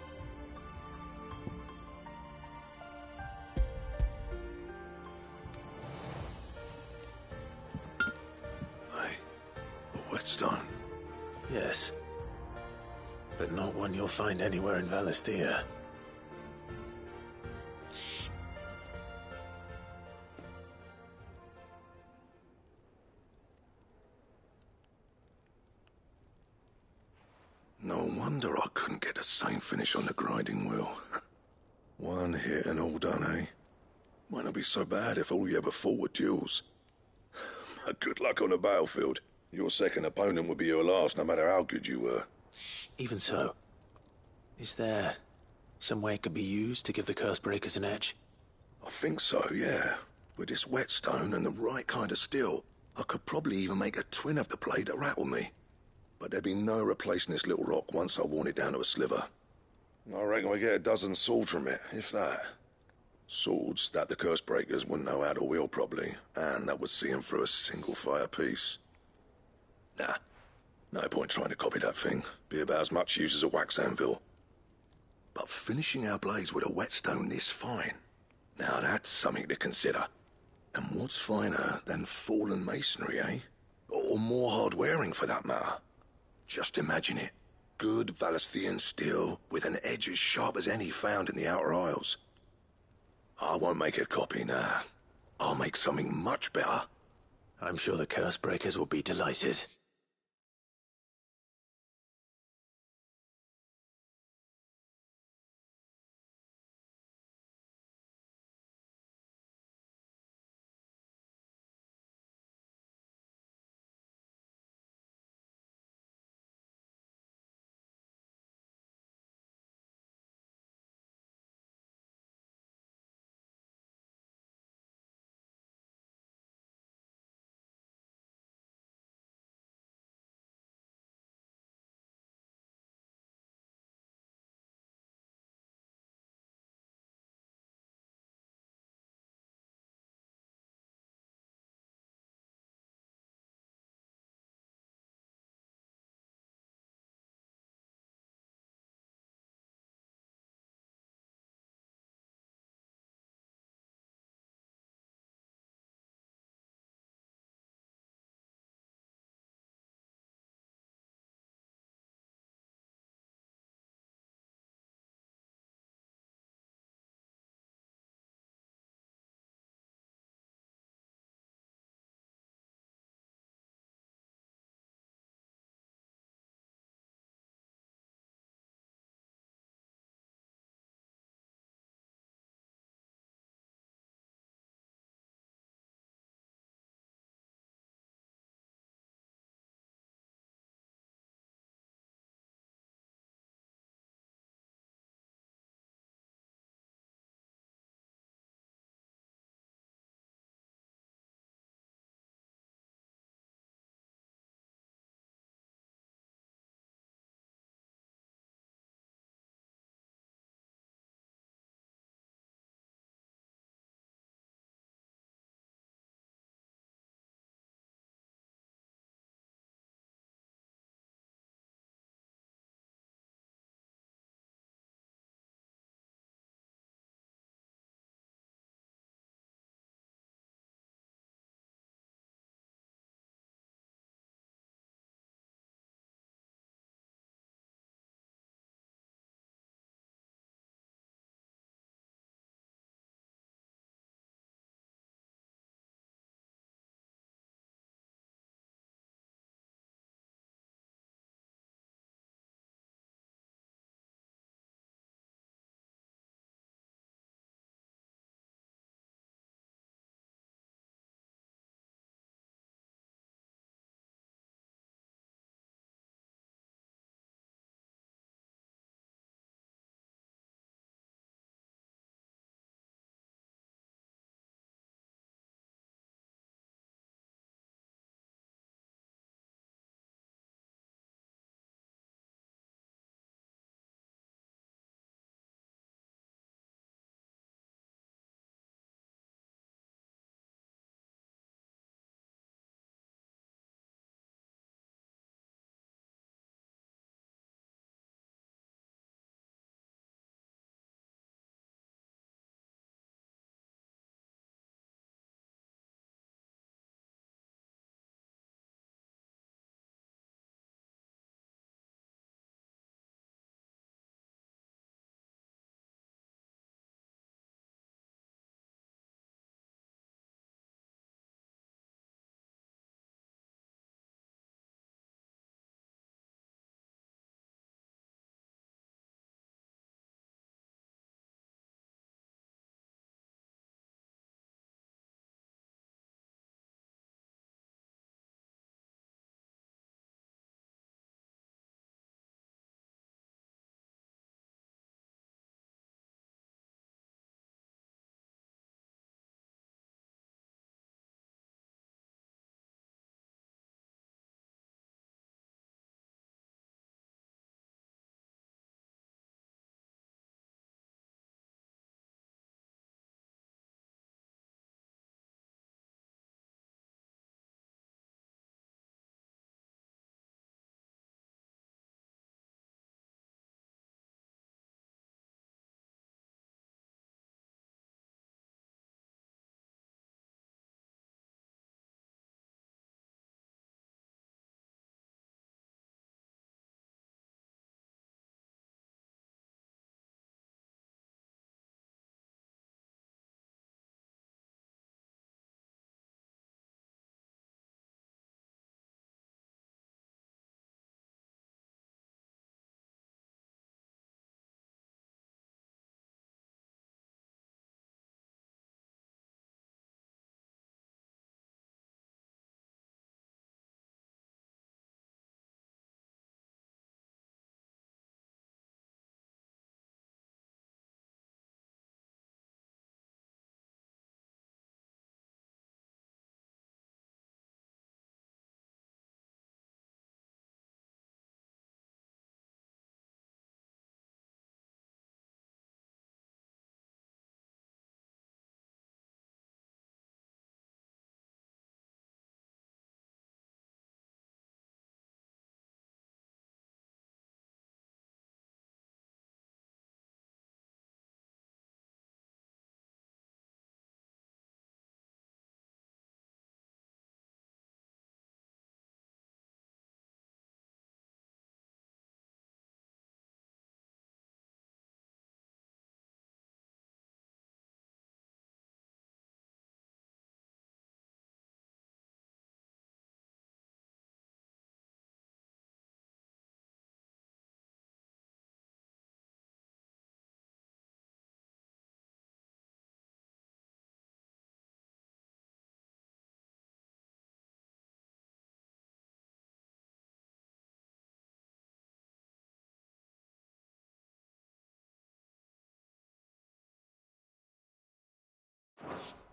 A whetstone? Yes. But not one you'll find anywhere in Valisthea. No wonder I couldn't get the same finish on the grinding wheel. One hit and all done, eh? Might not be so bad if all you ever fought were duels. Good luck on the battlefield. Your second opponent would be your last, no matter how good you were. Even so, is there some way it could be used to give the Curse Breakers an edge? I think so, yeah. With this whetstone and the right kind of steel, I could probably even make a twin of the blade that rattled me. But there'd be no replacing this little rock once I worn it down to a sliver. I reckon we get a dozen swords from it, if that. Swords that the Curse Breakers wouldn't know how to wield properly, and that would see them through a single fire piece. Nah, no point trying to copy that thing. Be about as much use as a wax anvil. But finishing our blades with a whetstone this fine, now that's something to consider. And what's finer than fallen masonry, eh? Or more hard-wearing, for that matter. Just imagine it. Good Valisthean steel with an edge as sharp as any found in the Outer Isles. I won't make a copy, nah. I'll make something much better. I'm sure the Curse Breakers will be delighted.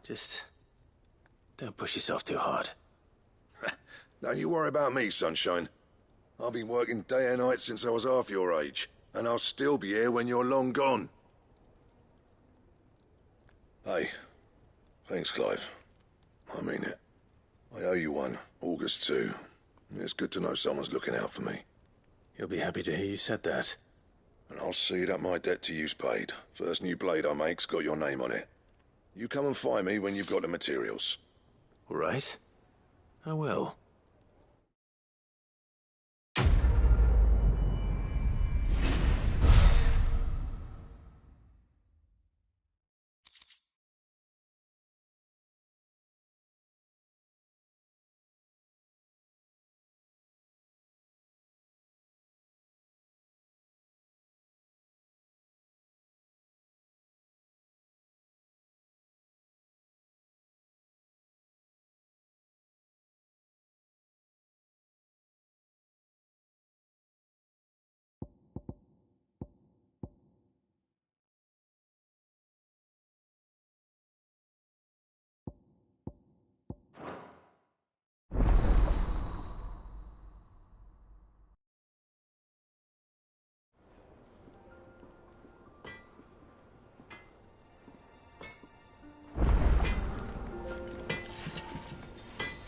Just don't push yourself too hard. Don't you worry about me, Sunshine. I've been working day and night since I was half your age, and I'll still be here when you're long gone. Hey, thanks, Clive. I mean it. I owe you one, August too. It's good to know someone's looking out for me. You'll be happy to hear you said that. And I'll see that my debt to you's paid. First new blade I make's got your name on it. You come and find me when you've got the materials. All right. I will.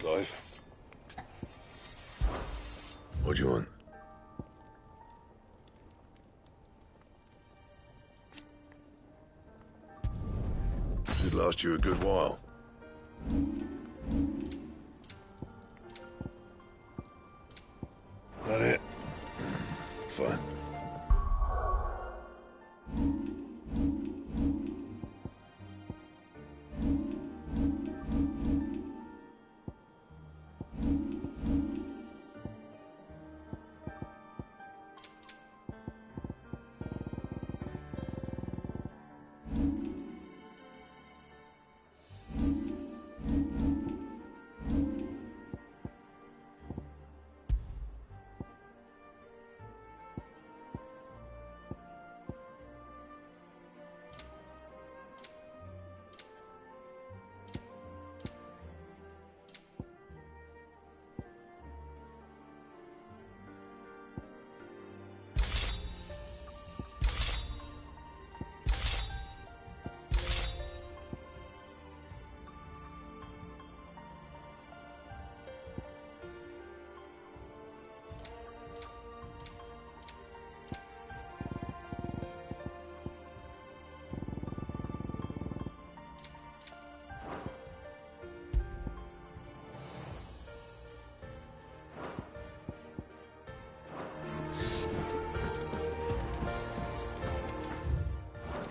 Clive? What do you want? Should last you a good while. That it? Fine.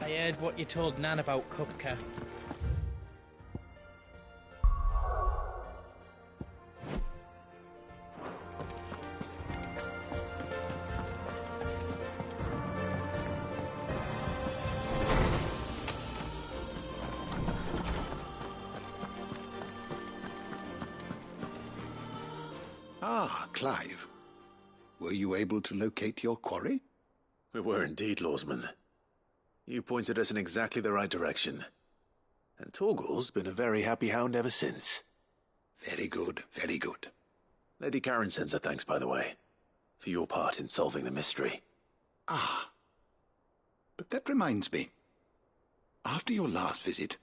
I heard what you told Nan about Kupka. Ah, Clive. Were you able to locate your quarry? We were indeed, Lawsman. You pointed us in exactly the right direction. And Torgal's been a very happy hound ever since. Very good, very good. Lady Karen sends her thanks, by the way, for your part in solving the mystery. Ah. But that reminds me. After your last visit,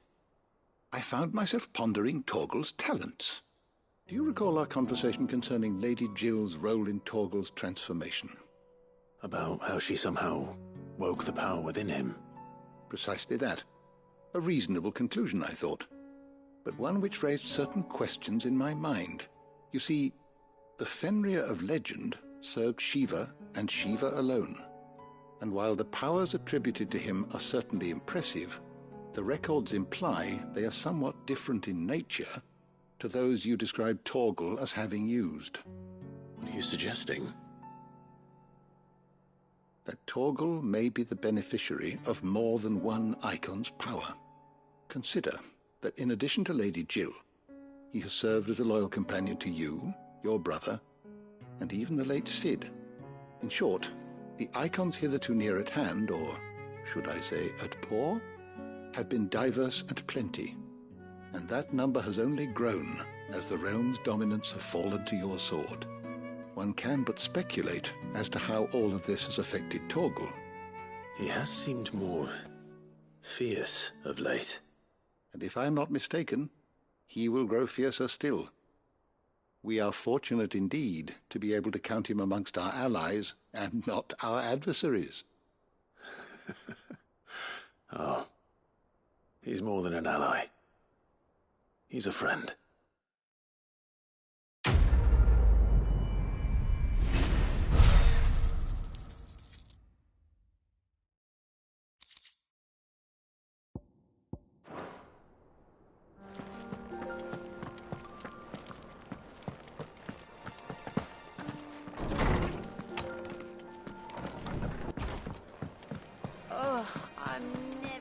I found myself pondering Torgal's talents. Do you recall our conversation concerning Lady Jill's role in Torgal's transformation? About how she somehow woke the power within him. Precisely that. A reasonable conclusion, I thought, but one which raised certain questions in my mind. You see, the Fenrir of legend served Shiva and Shiva alone, and while the powers attributed to him are certainly impressive, the records imply they are somewhat different in nature to those you described Torgal as having used. What are you suggesting? That Torgal may be the beneficiary of more than one icon's power. Consider that in addition to Lady Jill, he has served as a loyal companion to you, your brother, and even the late Cid. In short, the icons hitherto near at hand, or should I say at paw, have been diverse and plenty. and that number has only grown as the realm's dominance have fallen to your sword. One can but speculate as to how all of this has affected Torgal. He has seemed more fierce of late. And if I am not mistaken, he will grow fiercer still. We are fortunate indeed to be able to count him amongst our allies and not our adversaries. Oh, he's more than an ally. He's a friend. Oh, I'm never...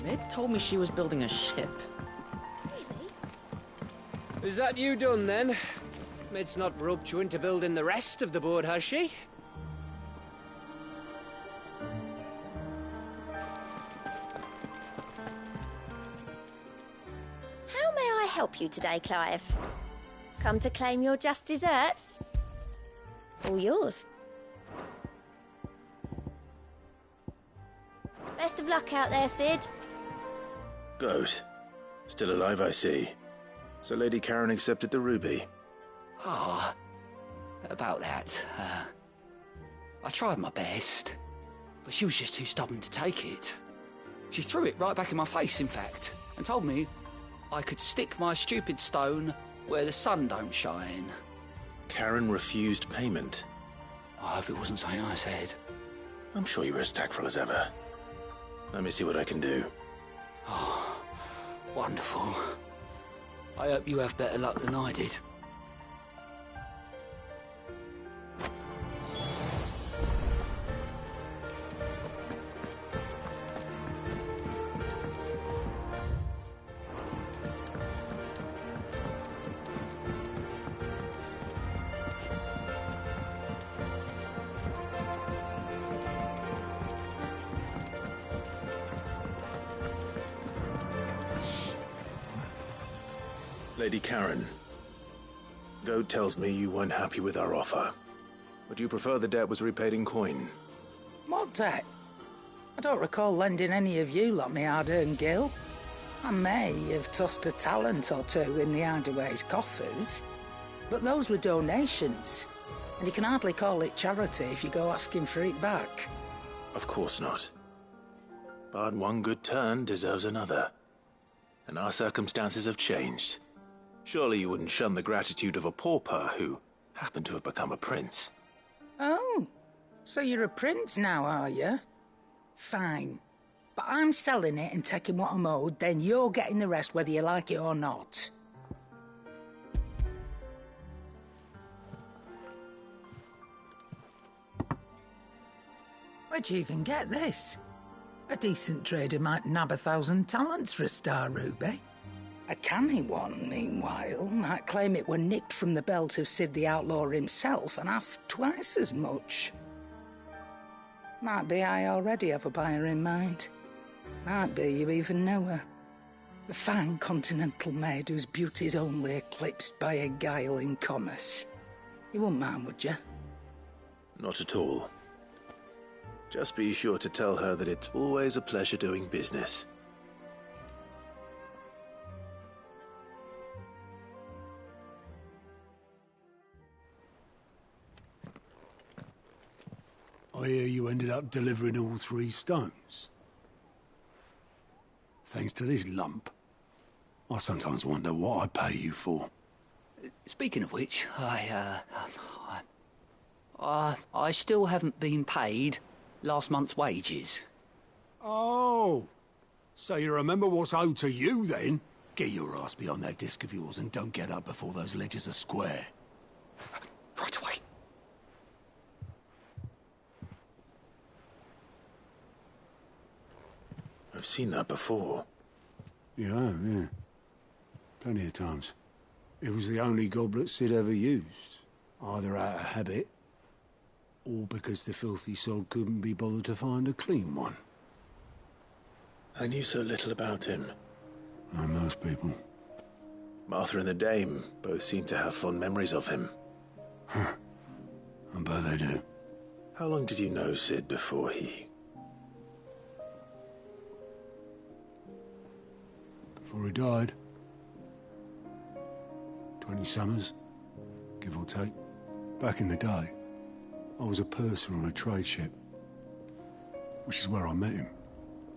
Mid told me she was building a ship. Is that you done, then? Mid's not roped you into building the rest of the boat, has she? How may I help you today, Clive? Come to claim your just desserts? All yours. Best of luck out there, Sid. Goat. Still alive, I see. So Lady Karen accepted the ruby. Ah, about that. I tried my best, but she was just too stubborn to take it. She threw it right back in my face, in fact, and told me I could stick my stupid stone where the sun don't shine. Karen refused payment. I hope it wasn't something I said. I'm sure you were as tactful as ever. Let me see what I can do. Oh, wonderful. I hope you have better luck than I did. Lady Karen, Goat tells me you weren't happy with our offer. Would you prefer the debt was repaid in coin? What debt? I don't recall lending any of you like me hard-earned gil. I may have tossed a talent or two in the Hideaway's coffers, but those were donations, and you can hardly call it charity if you go asking for it back. Of course not. But one good turn deserves another. And our circumstances have changed. Surely you wouldn't shun the gratitude of a pauper who happened to have become a prince. Oh, so you're a prince now, are you? Fine. But I'm selling it and taking what I'm owed, then you're getting the rest whether you like it or not. Where'd you even get this? A decent trader might nab 1,000 talents for a star ruby. A canny one, meanwhile, might claim it were nicked from the belt of Sid the Outlaw himself and ask twice as much. Might be I already have a buyer in mind. Might be you even know her. A fine continental maid whose beauty's only eclipsed by a guile in commerce. You wouldn't mind, would you? Not at all. Just be sure to tell her that it's always a pleasure doing business. I hear you ended up delivering all 3 stones. Thanks to this lump. I sometimes wonder what I pay you for. Speaking of which, I still haven't been paid last month's wages. Oh, so you remember what's owed to you, then? Get your ass behind that disc of yours and don't get up before those ledgers are square. Right away. I've seen that before. You have, yeah. Plenty of times. It was the only goblet Sid ever used, either out of habit, or because the filthy sod couldn't be bothered to find a clean one. I knew so little about him. Like most people. Martha and the Dame both seem to have fond memories of him. Huh. I bet they do. How long did you know Sid before he... Before he died? 20 summers, give or take. Back in the day, I was a purser on a trade ship, which is where I met him.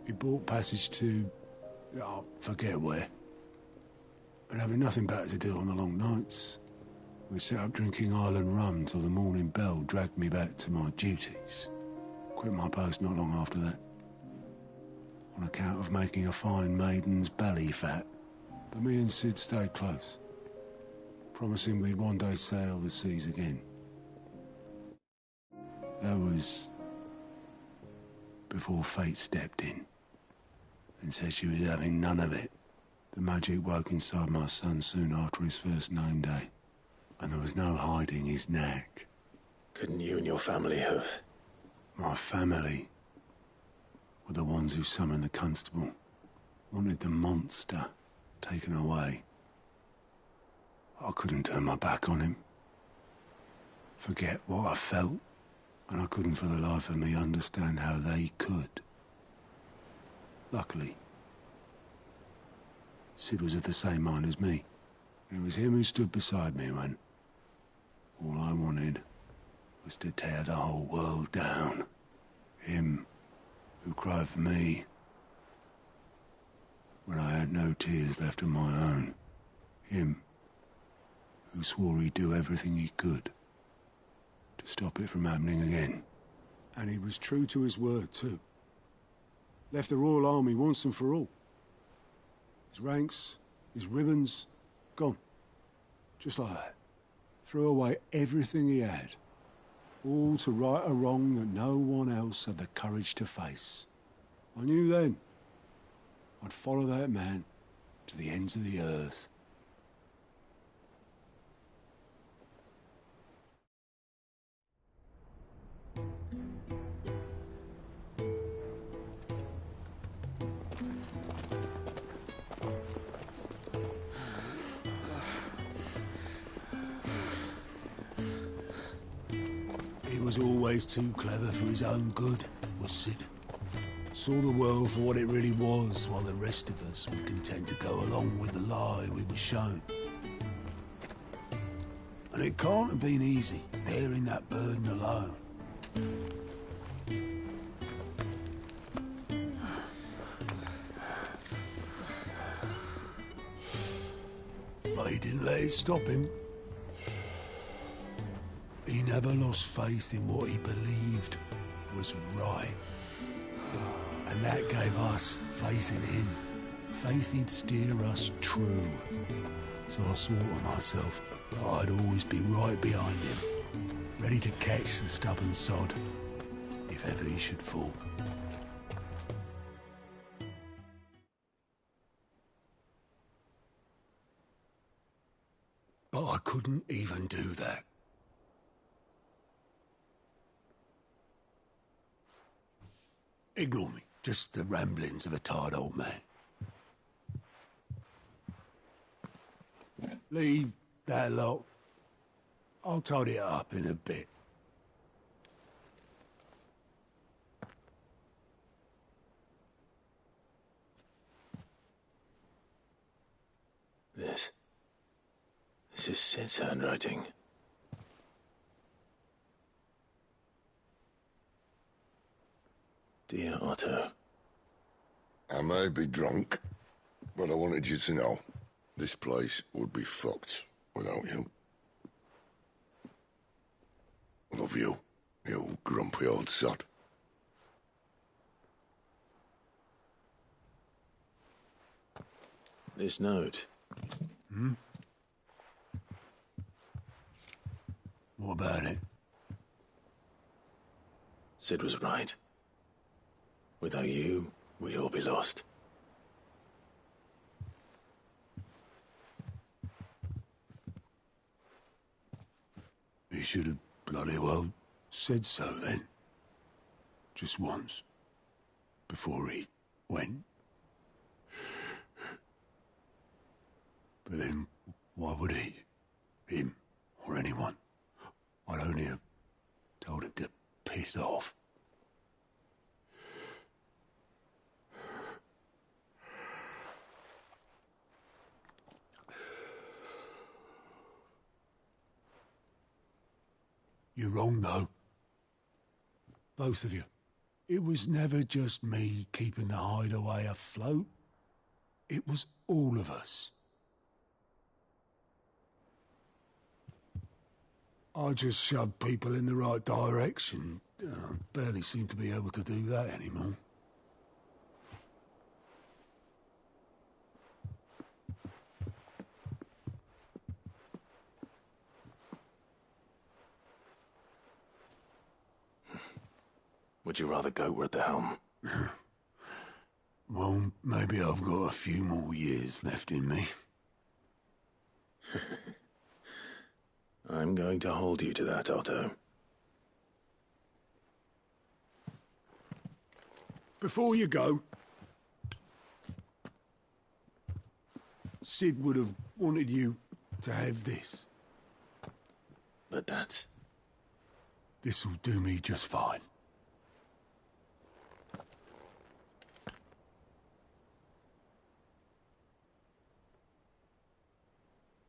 He bought passage to... I forget where. But having nothing better to do on the long nights, we set up drinking island rum till the morning bell dragged me back to my duties. Quit my post not long after that, on account of making a fine maiden's belly fat. But me and Sid stayed close, promising we'd one day sail the seas again. That was before fate stepped in and said she was having none of it. The magic woke inside my son soon after his first name day, and there was no hiding his knack. Couldn't you and your family have... My family were the ones who summoned the constable, wanted the monster taken away. I couldn't turn my back on him, forget what I felt, and I couldn't for the life of me understand how they could. Luckily, Sid was of the same mind as me. It was him who stood beside me when all I wanted was to tear the whole world down. Him who cried for me when I had no tears left of my own. Him who swore he'd do everything he could to stop it from happening again. And he was true to his word, too. Left the Royal Army once and for all. His ranks, his ribbons, gone. Just like that. Threw away everything he had. All to right a wrong that no one else had the courage to face. I knew then I'd follow that man to the ends of the earth. He was always too clever for his own good, was Sid. Saw the world for what it really was, while the rest of us were content to go along with the lie we were shown. And it can't have been easy, bearing that burden alone. But he didn't let it stop him. He never lost faith in what he believed was right. And that gave us faith in him. Faith he'd steer us true. So I swore to myself that I'd always be right behind him, ready to catch the stubborn sod, if ever he should fall. But I couldn't even do that. Ignore me. Just the ramblings of a tired old man. Leave that lot. I'll tidy it up in a bit. This is Sid's handwriting. Dear Otto. I may be drunk, but I wanted you to know this place would be fucked without you. Love you, you grumpy old sod. This note. Hmm? What about it? Sid was right. Without you, we'd all be lost. He should have bloody well said so then. Just once. Before he went. But then, why would he? Him, or anyone? I'd only have told him to piss off. You're wrong, though. Both of you. It was never just me keeping the hideaway afloat. It was all of us. I just shoved people in the right direction. I barely seem to be able to do that anymore. Would you rather go at the helm? Well, maybe I've got a few more years left in me. I'm going to hold you to that, Otto. Before you go, Sid would have wanted you to have this. But that's... This'll do me just fine.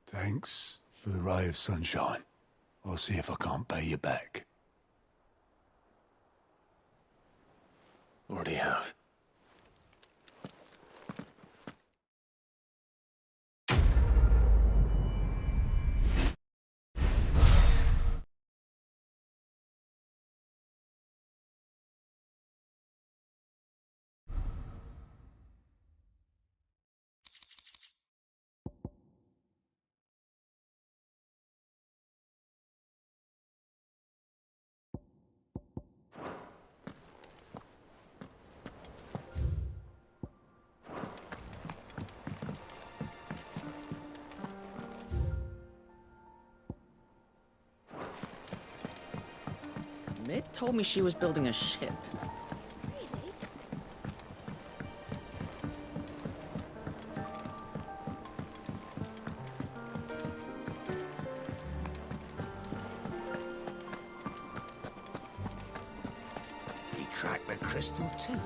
Thanks for the ray of sunshine. I'll see if I can't pay you back. Already have. Mid told me she was building a ship. He cracked the crystal too.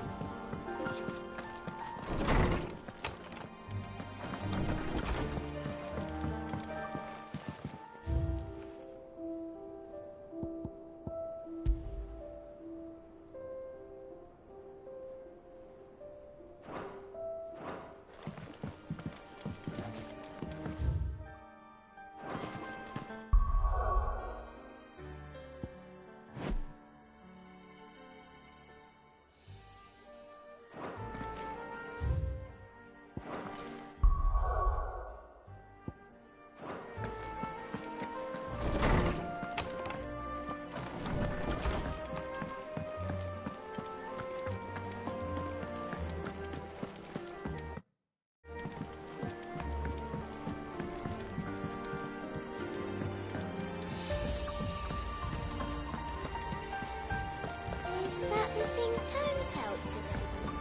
Is that the thing Tomes helped with?